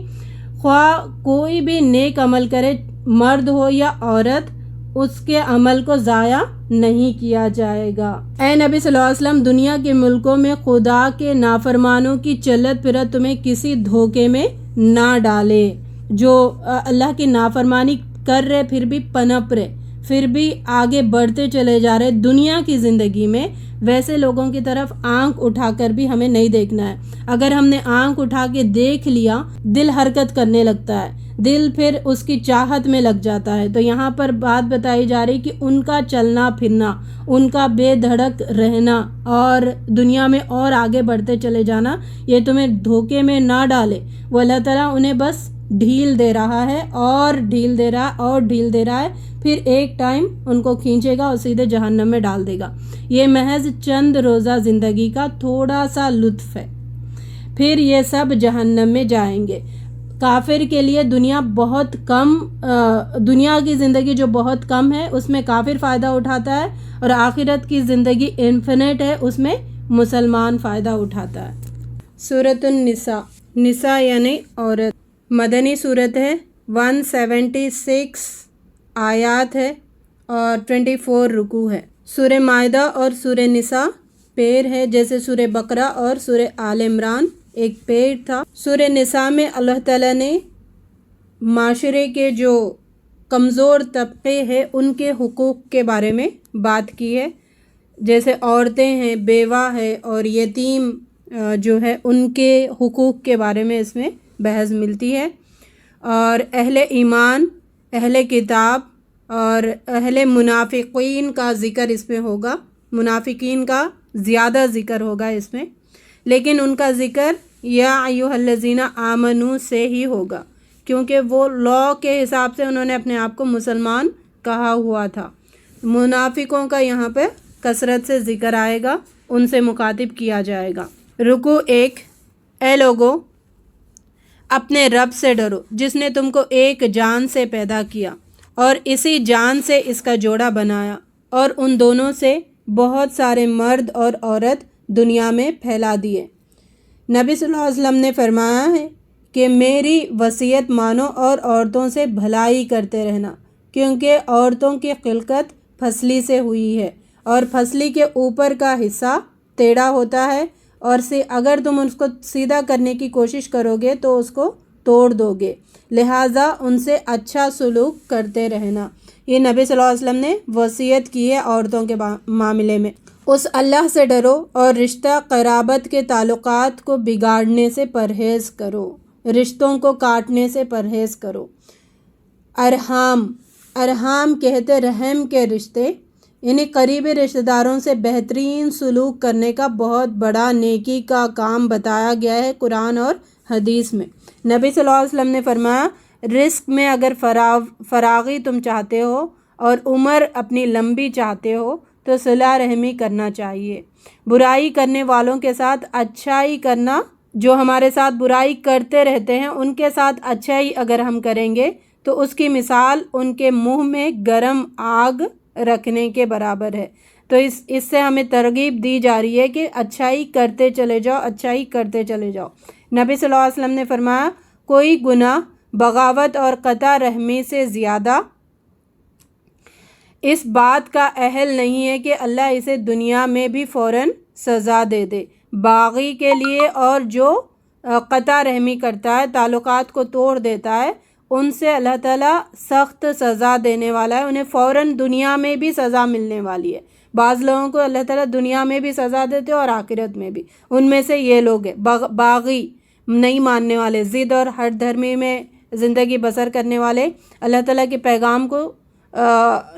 خواہ کوئی بھی نیک عمل کرے، مرد ہو یا عورت، اس کے عمل کو ضائع نہیں کیا جائے گا۔ اے نبی صلی اللہ علیہ وسلم، دنیا کے ملکوں میں خدا کے نافرمانوں کی چلت پھرت تمہیں کسی دھوکے میں نہ ڈالے، جو اللہ کی نافرمانی کر رہے پھر بھی پنپ رہے، پھر بھی آگے بڑھتے چلے جا رہے دنیا کی زندگی میں، ویسے لوگوں کی طرف آنکھ اٹھا کر بھی ہمیں نہیں دیکھنا ہے۔ اگر ہم نے آنکھ اٹھا کے دیکھ لیا، دل حرکت کرنے لگتا ہے، دل پھر اس کی چاہت میں لگ جاتا ہے۔ تو یہاں پر بات بتائی جا رہی کہ ان کا چلنا پھرنا، ان کا بے دھڑک رہنا اور دنیا میں اور آگے بڑھتے چلے جانا، یہ تمہیں دھوکے میں نہ ڈالے۔ وہ اللہ تعالیٰ انہیں بس ڈھیل دے رہا ہے اور ڈھیل دے رہا ہے اور ڈھیل دے رہا ہے، پھر ایک ٹائم ان کو کھینچے گا اور سیدھے جہنم میں ڈال دے گا۔ یہ محض چند روزہ زندگی کا تھوڑا سا لطف ہے، پھر یہ سب جہنم میں جائیں گے۔ کافر کے لیے دنیا بہت کم، دنیا کی زندگی جو بہت کم ہے اس میں کافر فائدہ اٹھاتا ہے، اور آخرت کی زندگی انفینٹ ہے، اس میں مسلمان فائدہ اٹھاتا ہے۔ سورۃ النساء، نساء یعنی عورت، مدنی صورت ہے، 176 آیات ہے اور 24 رکوع ہے۔ سورہ مائدہ اور سورہ نساء پیر ہے، جیسے سورہ بقرہ اور سورہ آل عمران ایک پیر تھا۔ سورہ نساء میں اللہ تعالیٰ نے معاشرے کے جو کمزور طبقے ہیں ان کے حقوق کے بارے میں بات کی ہے، جیسے عورتیں ہیں، بیوہ ہے اور یتیم جو ہے، ان کے حقوق کے بارے میں اس میں بحث ملتی ہے، اور اہل ایمان، اہل کتاب اور اہل منافقین کا ذکر اس میں ہوگا۔ منافقین کا زیادہ ذکر ہوگا اس میں، لیکن ان کا ذکر یا ایھا الذین آمنو سے ہی ہوگا، کیونکہ وہ لا کے حساب سے انہوں نے اپنے آپ کو مسلمان کہا ہوا تھا۔ منافقوں کا یہاں پہ کثرت سے ذکر آئے گا، ان سے مخاطب کیا جائے گا۔ رکوع 1، اے لوگو اپنے رب سے ڈرو جس نے تم کو ایک جان سے پیدا کیا اور اسی جان سے اس کا جوڑا بنایا، اور ان دونوں سے بہت سارے مرد اور عورت دنیا میں پھیلا دیے۔ نبی صلی اللہ علیہ وسلم نے فرمایا ہے کہ میری وصیت مانو اور عورتوں سے بھلائی کرتے رہنا، کیونکہ عورتوں کی خلقت پھسلی سے ہوئی ہے اور پھسلی کے اوپر کا حصہ ٹیڑھا ہوتا ہے، اور اگر تم اس کو سیدھا کرنے کی کوشش کرو گے تو اس کو توڑ دو گے، لہٰذا ان سے اچھا سلوک کرتے رہنا۔ یہ نبی صلی اللہ علیہ وسلم نے وصیت کی ہے عورتوں کے معاملے میں۔ اس اللہ سے ڈرو اور رشتہ قرابت کے تعلقات کو بگاڑنے سے پرہیز کرو، رشتوں کو کاٹنے سے پرہیز کرو۔ ارحام کہتے رحم کے رشتے، یعنی قریبی رشتہ داروں سے بہترین سلوک کرنے کا بہت بڑا نیکی کا کام بتایا گیا ہے قرآن اور حدیث میں۔ نبی صلی اللہ علیہ وسلم نے فرمایا، رزق میں اگر فراغی تم چاہتے ہو اور عمر اپنی لمبی چاہتے ہو تو صلہ رحمی کرنا چاہیے۔ برائی کرنے والوں کے ساتھ اچھائی کرنا، جو ہمارے ساتھ برائی کرتے رہتے ہیں ان کے ساتھ اچھائی اگر ہم کریں گے تو اس کی مثال ان کے منہ میں گرم آگ رکھنے کے برابر ہے۔ تو اس سے ہمیں ترغیب دی جا رہی ہے کہ اچھائی کرتے چلے جاؤ، اچھائی کرتے چلے جاؤ۔ نبی صلی اللہ علیہ وسلم نے فرمایا کوئی گناہ بغاوت اور قطع رحمی سے زیادہ اس بات کا اہل نہیں ہے کہ اللہ اسے دنیا میں بھی فوراً سزا دے دے۔ باغی کے لیے اور جو قطع رحمی کرتا ہے، تعلقات کو توڑ دیتا ہے، ان سے اللہ تعالیٰ سخت سزا دینے والا ہے، انہیں فوراً دنیا میں بھی سزا ملنے والی ہے۔ بعض لوگوں کو اللہ تعالیٰ دنیا میں بھی سزا دیتے اور آخرت میں بھی، ان میں سے یہ لوگ ہیں باغی، نہیں ماننے والے، ضد اور ہٹ دھرمی میں زندگی بسر کرنے والے، اللہ تعالیٰ کے پیغام کو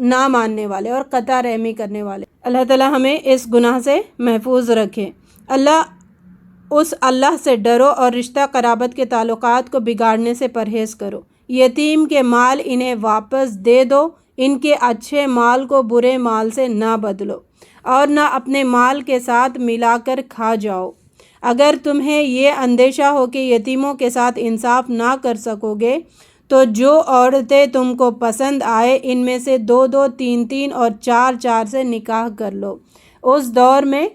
نہ ماننے والے اور قطع رحمی کرنے والے۔ اللہ تعالیٰ ہمیں اس گناہ سے محفوظ رکھے۔ اللہ سے ڈرو اور رشتہ قرابت کے تعلقات کو بگاڑنے سے پرہیز کرو۔ یتیم کے مال انہیں واپس دے دو، ان کے اچھے مال کو برے مال سے نہ بدلو اور نہ اپنے مال کے ساتھ ملا کر کھا جاؤ۔ اگر تمہیں یہ اندیشہ ہو کہ یتیموں کے ساتھ انصاف نہ کر سکو گے تو جو عورتیں تم کو پسند آئے ان میں سے 2-2، 3-3 اور 4-4 سے نکاح کر لو۔ اس دور میں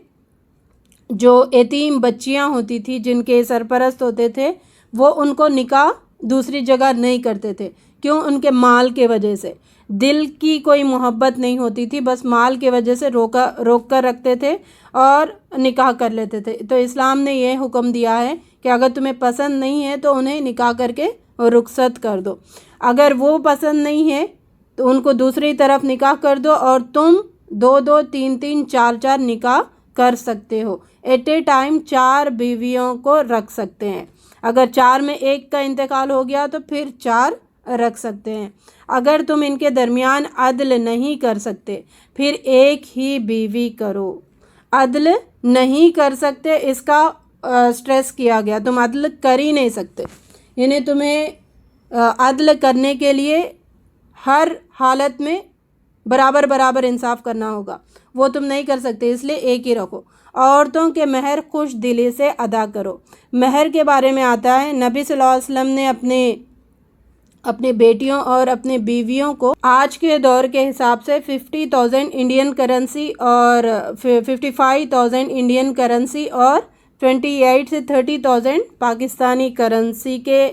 جو یتیم بچیاں ہوتی تھیں جن کے سرپرست ہوتے تھے وہ ان کو نکاح دوسری جگہ نہیں کرتے تھے۔ کیوں؟ ان کے مال کے وجہ سے، دل کی کوئی محبت نہیں ہوتی تھی، بس مال کی وجہ سے روک کر رکھتے تھے اور نکاح کر لیتے تھے۔ تو اسلام نے یہ حکم دیا ہے کہ اگر تمہیں پسند نہیں ہے تو انہیں نکاح کر کے رخصت کر دو۔ اگر وہ پسند نہیں ہے تو ان کو دوسری طرف نکاح کر دو اور تم 2-2، 3-3، 4-4 نکاح کر سکتے ہو۔ ایٹ اے ٹائم 4 بیویوں کو رکھ سکتے ہیں۔ اگر 4 میں ایک کا انتقال ہو گیا تو پھر 4 رکھ سکتے ہیں۔ اگر تم ان کے درمیان عدل نہیں کر سکتے پھر ایک ہی بیوی کرو۔ عدل نہیں کر سکتے اس کا سٹریس کیا گیا، تم عدل کر ہی نہیں سکتے، یعنی تمہیں عدل کرنے کے لیے ہر حالت میں برابر انصاف کرنا ہوگا، وہ تم نہیں کر سکتے، اس لیے ایک ہی رکھو۔ عورتوں کے مہر خوش دلی سے ادا کرو۔ مہر کے بارے میں آتا ہے نبی صلی اللہ علیہ وسلم نے اپنے بیٹیوں اور اپنے بیویوں کو آج کے دور کے حساب سے 50,000 انڈین کرنسی اور 55,000 انڈین کرنسی اور 28 سے 30,000 پاکستانی کرنسی کے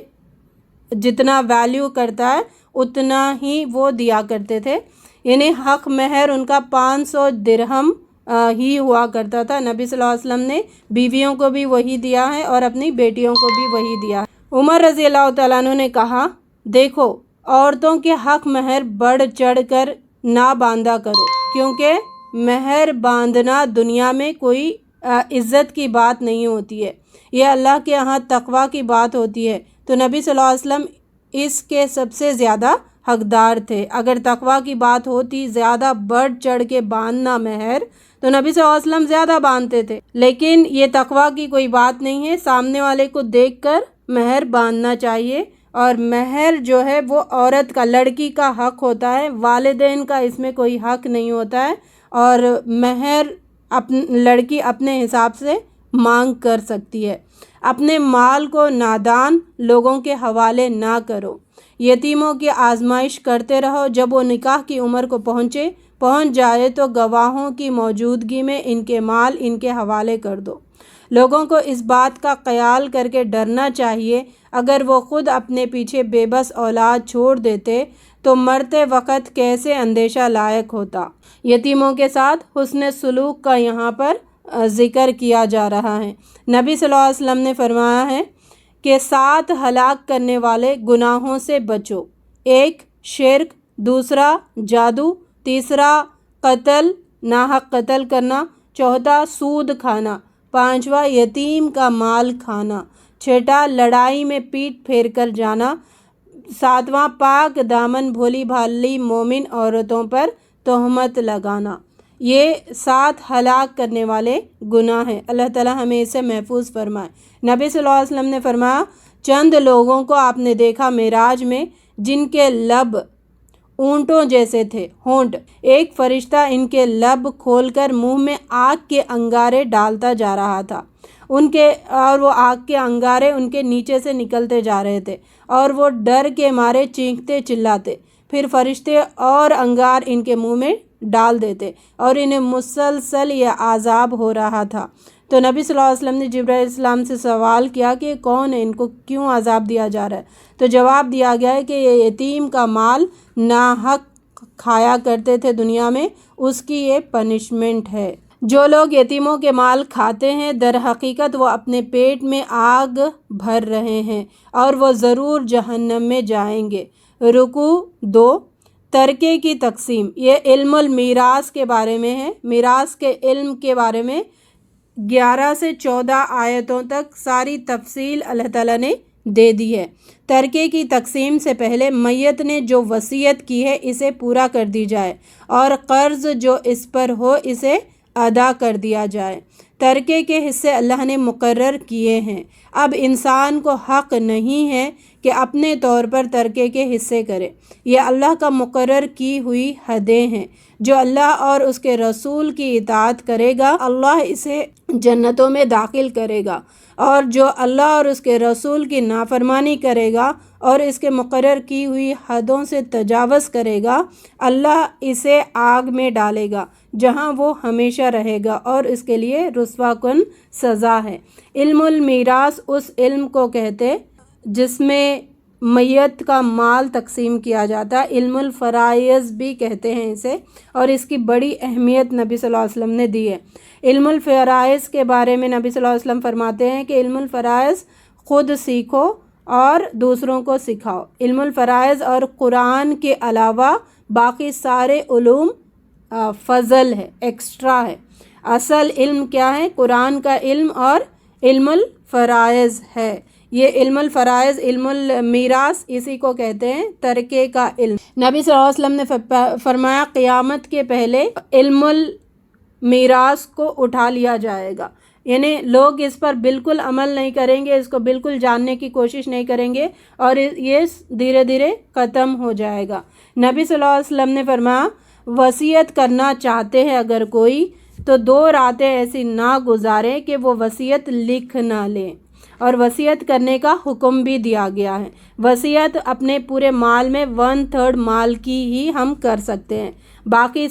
جتنا ویلیو کرتا ہے اتنا ہی وہ دیا کرتے تھے، یعنی حق مہر ان کا 500 درہم ہی ہوا کرتا تھا۔ نبی صلی اللہ علیہ وسلم نے بیویوں کو بھی وہی دیا ہے اور اپنی بیٹیوں کو بھی وہی دیا ہے۔ عمر رضی اللہ تعالیٰ عنہ نے کہا دیکھو عورتوں کے حق مہر بڑھ چڑھ کر نہ باندھا کرو، کیونکہ مہر باندھنا دنیا میں کوئی عزت کی بات نہیں ہوتی ہے، یہ اللہ کے یہاں تقویٰ کی بات ہوتی ہے۔ تو نبی صلی اللہ علیہ وسلم اس کے سب سے زیادہ حقدار تھے۔ اگر تقویٰ کی بات ہوتی زیادہ بڑھ چڑھ کے باندھنا مہر تو نبی صلی اللہ علیہ وسلم زیادہ باندھتے تھے، لیکن یہ تقویٰ کی کوئی بات نہیں ہے، سامنے والے کو دیکھ کر مہر باندھنا چاہیے۔ اور مہر جو ہے وہ عورت کا، لڑکی کا حق ہوتا ہے، والدین کا اس میں کوئی حق نہیں ہوتا ہے، اور مہر لڑکی اپنے حساب سے مانگ کر سکتی ہے۔ اپنے مال کو نادان لوگوں کے حوالے نہ کرو۔ یتیموں کی آزمائش کرتے رہو، جب وہ نکاح کی عمر کو پہنچ جائے تو گواہوں کی موجودگی میں ان کے مال ان کے حوالے کر دو۔ لوگوں کو اس بات کا خیال کر کے ڈرنا چاہیے اگر وہ خود اپنے پیچھے بے بس اولاد چھوڑ دیتے تو مرتے وقت کیسے اندیشہ لائق ہوتا۔ یتیموں کے ساتھ حسن سلوک کا یہاں پر ذکر کیا جا رہا ہے۔ نبی صلی اللہ علیہ وسلم نے فرمایا ہے کہ 7 ہلاک کرنے والے گناہوں سے بچو: 1 شرک، 2 جادو، 3 قتل، ناحق قتل کرنا، 4 سود کھانا، 5 یتیم کا مال کھانا، 6 لڑائی میں پیٹ پھیر کر جانا، 7 پاک دامن بھولی بھالی مومن عورتوں پر تہمت لگانا۔ یہ 7 ہلاک کرنے والے گناہ ہیں، اللہ تعالیٰ ہمیں اسے محفوظ فرمائے۔ نبی صلی اللہ علیہ وسلم نے فرمایا چند لوگوں کو آپ نے دیکھا معراج میں جن کے لب اونٹوں جیسے تھے، ہونٹ۔ ایک فرشتہ ان کے لب کھول کر منہ میں آگ کے انگارے ڈالتا جا رہا تھا، اور وہ آگ کے انگارے ان کے نیچے سے نکلتے جا رہے تھے اور وہ ڈر کے مارے چیختے چلاتے۔ پھر فرشتے اور انگار ان کے منہ میں ڈال دیتے اور انہیں مسلسل یہ عذاب ہو رہا تھا۔ تو نبی صلی اللہ علیہ وسلم نے جبرائیل علیہ السلام سے سوال کیا کہ کون ہے، ان کو کیوں عذاب دیا جا رہا ہے؟ تو جواب دیا گیا ہے کہ یہ یتیم کا مال ناحق کھایا کرتے تھے دنیا میں، اس کی یہ پنشمنٹ ہے۔ جو لوگ یتیموں کے مال کھاتے ہیں در حقیقت وہ اپنے پیٹ میں آگ بھر رہے ہیں اور وہ ضرور جہنم میں جائیں گے۔ رکوع 2، ترکے کی تقسیم۔ یہ علم المیراث کے بارے میں ہے۔ میراث کے علم کے بارے میں 11 سے 14 آیتوں تک ساری تفصیل اللہ تعالیٰ نے دے دی ہے۔ ترکے کی تقسیم سے پہلے میت نے جو وصیت کی ہے اسے پورا کر دی جائے اور قرض جو اس پر ہو اسے ادا کر دیا جائے۔ ترکے کے حصے اللہ نے مقرر کیے ہیں، اب انسان کو حق نہیں ہے کہ اپنے طور پر ترکے کے حصے کرے۔ یہ اللہ کا مقرر کی ہوئی حدیں ہیں۔ جو اللہ اور اس کے رسول کی اطاعت کرے گا اللہ اسے جنتوں میں داخل کرے گا، اور جو اللہ اور اس کے رسول کی نافرمانی کرے گا اور اس کے مقرر کی ہوئی حدوں سے تجاوز کرے گا اللہ اسے آگ میں ڈالے گا جہاں وہ ہمیشہ رہے گا اور اس کے لیے رسوا کن سزا ہے۔ علم المیراث اس علم کو کہتے جس میں میت کا مال تقسیم کیا جاتا ہے، علم الفرائض بھی کہتے ہیں اسے، اور اس کی بڑی اہمیت نبی صلی اللہ علیہ وسلم نے دی ہے۔ علم الفرائض کے بارے میں نبی صلی اللہ علیہ وسلم فرماتے ہیں کہ علم الفرائض خود سیکھو اور دوسروں کو سکھاؤ۔ علم الفرائض اور قرآن کے علاوہ باقی سارے علوم فضل ہے، ایکسٹرا ہے۔ اصل علم کیا ہے؟ قرآن کا علم اور علم الفرائض ہے۔ یہ علم الفرائض، علم المیراث، اسی کو کہتے ہیں ترکے کا علم۔ نبی صلی اللہ علیہ وسلم نے فرمایا قیامت کے پہلے علم المیراث کو اٹھا لیا جائے گا، یعنی لوگ اس پر بالکل عمل نہیں کریں گے، اس کو بالکل جاننے کی کوشش نہیں کریں گے اور یہ دھیرے دھیرے ختم ہو جائے گا۔ نبی صلی اللہ علیہ وسلم نے فرمایا وصیت کرنا چاہتے ہیں اگر کوئی تو 2 راتیں ایسی نہ گزاریں کہ وہ وصیت لکھ نہ لیں، اور وصیت کرنے کا حکم بھی دیا گیا ہے۔ وصیت اپنے پورے مال میں 1/3 مال کی ہی ہم کر سکتے ہیں، باقی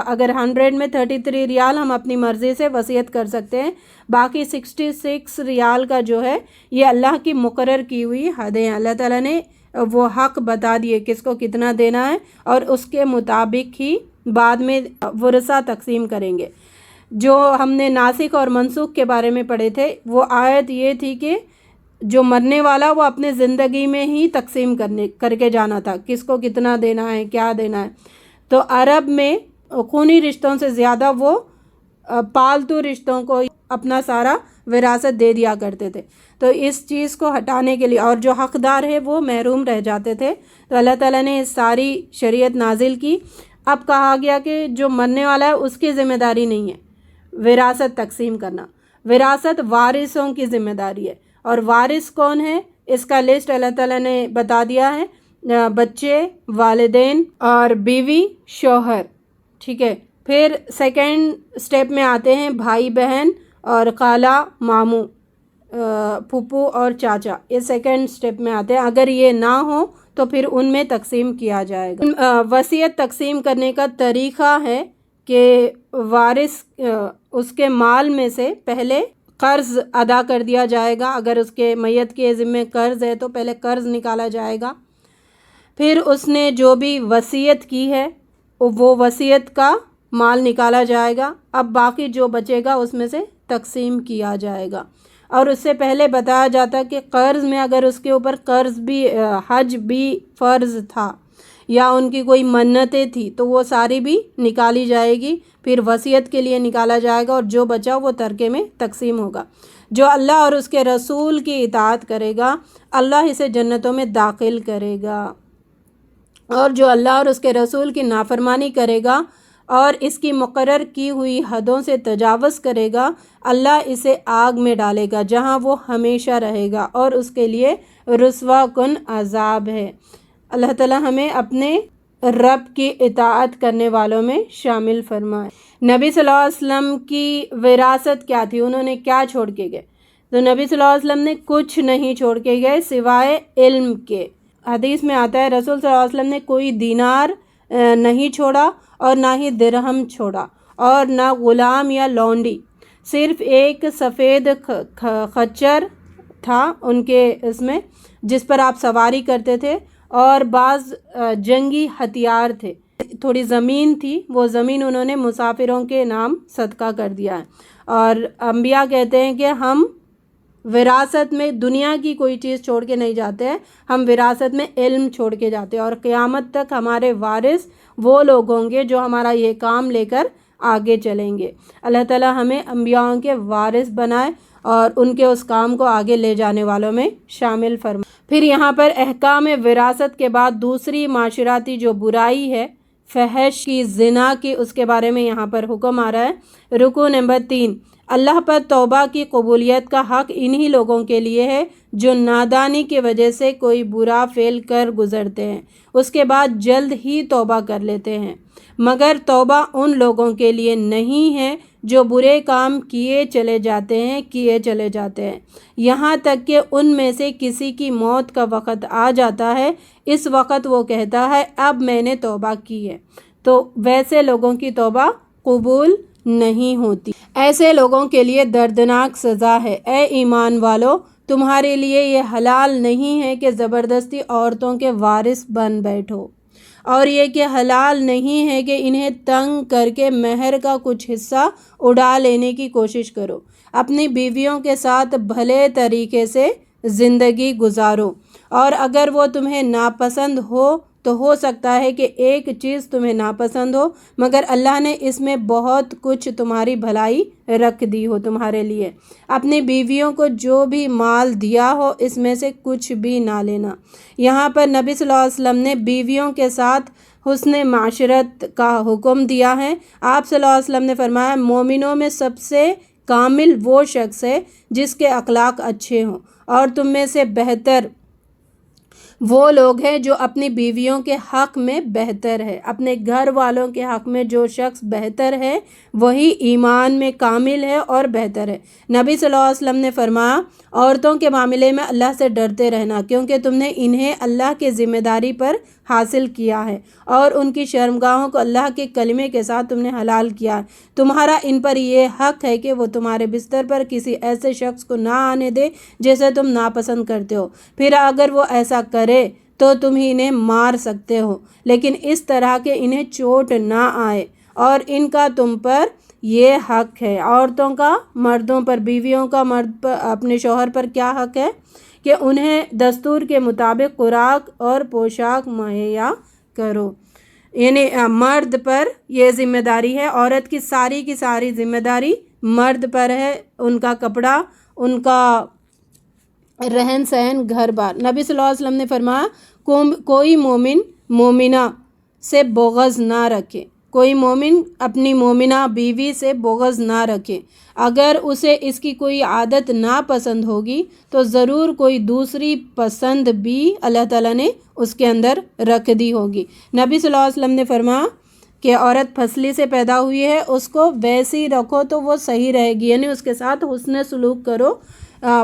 اگر 100 میں 33 ریال ہم اپنی مرضی سے وصیت کر سکتے ہیں، باقی 66 ریال کا جو ہے یہ اللہ کی مقرر کی ہوئی حدیں ہیں۔ اللہ تعالیٰ نے وہ حق بتا دیے کس کو کتنا دینا ہے اور اس کے مطابق ہی بعد میں ورثہ تقسیم کریں گے۔ جو ہم نے ناسخ اور منسوخ کے بارے میں پڑھے تھے وہ آیت یہ تھی کہ جو مرنے والا وہ اپنے زندگی میں ہی تقسیم کر کے جانا تھا، کس کو کتنا دینا ہے، کیا دینا ہے۔ تو عرب میں خونی رشتوں سے زیادہ وہ پالتو رشتوں کو اپنا سارا وراثت دے دیا کرتے تھے، تو اس چیز کو ہٹانے کے لیے، اور جو حقدار ہے وہ محروم رہ جاتے تھے، تو اللہ تعالیٰ نے ساری شریعت نازل کی۔ اب کہا گیا کہ جو مرنے والا ہے اس کی ذمہ داری نہیں ہے وراثت تقسیم کرنا، وراثت وارثوں کی ذمہ داری ہے۔ اور وارث کون ہے اس کا لسٹ اللہ تعالیٰ نے بتا دیا ہے، بچے، والدین اور بیوی، شوہر، ٹھیک ہے۔ پھر سیکنڈ سٹیپ میں آتے ہیں بھائی بہن اور خالہ ماموں، پھوپھو اور چاچا، یہ سیکنڈ سٹیپ میں آتے ہیں۔ اگر یہ نہ ہو تو پھر ان میں تقسیم کیا جائے گا۔ وصیت تقسیم کرنے کا طریقہ ہے کہ وارث اس کے مال میں سے پہلے قرض ادا کر دیا جائے گا، اگر اس کے میت کے ذمہ قرض ہے تو پہلے قرض نکالا جائے گا، پھر اس نے جو بھی وصیت کی ہے وہ وصیت کا مال نکالا جائے گا، اب باقی جو بچے گا اس میں سے تقسیم کیا جائے گا۔ اور اس سے پہلے بتایا جاتا کہ قرض میں اگر اس کے اوپر قرض بھی، حج بھی فرض تھا یا ان کی کوئی منتیں تھی تو وہ ساری بھی نکالی جائے گی، پھر وصیت کے لیے نکالا جائے گا اور جو بچا وہ ترکے میں تقسیم ہوگا۔ جو اللہ اور اس کے رسول کی اطاعت کرے گا اللہ اسے جنتوں میں داخل کرے گا، اور جو اللہ اور اس کے رسول کی نافرمانی کرے گا اور اس کی مقرر کی ہوئی حدوں سے تجاوز کرے گا، اللہ اسے آگ میں ڈالے گا جہاں وہ ہمیشہ رہے گا اور اس کے لیے رسوا کن عذاب ہے۔ اللہ تعالی ہمیں اپنے رب کی اطاعت کرنے والوں میں شامل فرمائے۔ نبی صلی اللہ علیہ وسلم کی وراثت کیا تھی؟ انہوں نے کیا چھوڑ کے گئے؟ تو نبی صلی اللہ علیہ وسلم نے کچھ نہیں چھوڑ کے گئے سوائے علم کے۔ حدیث میں آتا ہے رسول صلی اللہ علیہ وسلم نے کوئی دینار نہیں چھوڑا اور نہ ہی درہم چھوڑا اور نہ غلام یا لونڈی، صرف ایک سفید خچر تھا ان کے اس میں جس پر آپ سواری کرتے تھے، اور بعض جنگی ہتھیار تھے، تھوڑی زمین تھی، وہ زمین انہوں نے مسافروں کے نام صدقہ کر دیا ہے۔ اور انبیاء کہتے ہیں کہ ہم وراثت میں دنیا کی کوئی چیز چھوڑ کے نہیں جاتے ہیں، ہم وراثت میں علم چھوڑ کے جاتے ہیں، اور قیامت تک ہمارے وارث وہ لوگ ہوں گے جو ہمارا یہ کام لے کر آگے چلیں گے۔ اللہ تعالی ہمیں انبیاء کے وارث بنائے اور ان کے اس کام کو آگے لے جانے والوں میں شامل فرمائے۔ پھر یہاں پر احکام وراثت کے بعد دوسری معاشراتی جو برائی ہے، فحش کی، زنا کی، اس کے بارے میں یہاں پر حکم آ رہا ہے۔ رکوع نمبر 3، اللہ پر توبہ کی قبولیت کا حق انہی لوگوں کے لیے ہے جو نادانی کی وجہ سے کوئی برا فعل کر گزرتے ہیں، اس کے بعد جلد ہی توبہ کر لیتے ہیں، مگر توبہ ان لوگوں کے لیے نہیں ہے جو برے کام کیے چلے جاتے ہیں یہاں تک کہ ان میں سے کسی کی موت کا وقت آ جاتا ہے، اس وقت وہ کہتا ہے اب میں نے توبہ کی ہے، تو ویسے لوگوں کی توبہ قبول نہیں ہوتی۔ ایسے لوگوں کے لیے دردناک سزا ہے۔ اے ایمان والو، تمہارے لیے یہ حلال نہیں ہے کہ زبردستی عورتوں کے وارث بن بیٹھو، اور یہ کہ حلال نہیں ہے کہ انہیں تنگ کر کے مہر کا کچھ حصہ اڑا لینے کی کوشش کرو۔ اپنی بیویوں کے ساتھ بھلے طریقے سے زندگی گزارو، اور اگر وہ تمہیں ناپسند ہو تو ہو سکتا ہے کہ ایک چیز تمہیں ناپسند ہو، مگر اللہ نے اس میں بہت کچھ تمہاری بھلائی رکھ دی ہو تمہارے لیے۔ اپنی بیویوں کو جو بھی مال دیا ہو اس میں سے کچھ بھی نہ لینا۔ یہاں پر نبی صلی اللہ علیہ وسلم نے بیویوں کے ساتھ حسن معاشرت کا حکم دیا ہے۔ آپ صلی اللہ علیہ وسلم نے فرمایا مومنوں میں سب سے کامل وہ شخص ہے جس کے اخلاق اچھے ہوں، اور تم میں سے بہتر وہ لوگ ہیں جو اپنی بیویوں کے حق میں بہتر ہے۔ اپنے گھر والوں کے حق میں جو شخص بہتر ہے وہی ایمان میں کامل ہے اور بہتر ہے۔ نبی صلی اللہ علیہ وسلم نے فرمایا عورتوں کے معاملے میں اللہ سے ڈرتے رہنا، کیونکہ تم نے انہیں اللہ کے ذمہ داری پر حاصل کیا ہے اور ان کی شرمگاہوں کو اللہ کے کلمے کے ساتھ تم نے حلال کیا ہے۔ تمہارا ان پر یہ حق ہے کہ وہ تمہارے بستر پر کسی ایسے شخص کو نہ آنے دے جسے تم ناپسند کرتے ہو، پھر اگر وہ ایسا کرے تو تم انہیں مار سکتے ہو، لیکن اس طرح کہ انہیں چوٹ نہ آئے، اور ان کا تم پر یہ حق ہے۔ عورتوں کا مردوں پر، بیویوں کا مرد پر اپنے شوہر پر کیا حق ہے کہ انہیں دستور کے مطابق خوراک اور پوشاک مہیا کرو، یعنی مرد پر یہ ذمہ داری ہے، عورت کی ساری ذمہ داری مرد پر ہے، ان کا کپڑا، ان کا رہن سہن، گھر بار۔ نبی صلی اللہ علیہ وسلم نے فرمایا کوئی مومن مومنہ سے بغض نہ رکھے، کوئی مومن اپنی مومنہ بیوی سے بغض نہ رکھے، اگر اسے اس کی کوئی عادت ناپسند ہوگی تو ضرور کوئی دوسری پسند بھی اللہ تعالیٰ نے اس کے اندر رکھ دی ہوگی۔ نبی صلی اللہ علیہ وسلم نے فرمایا کہ عورت پھسلی سے پیدا ہوئی ہے، اس کو ویسی رکھو تو وہ صحیح رہے گی، یعنی اس کے ساتھ حسن سلوک کرو،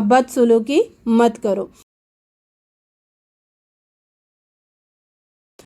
بد سلوکی مت کرو۔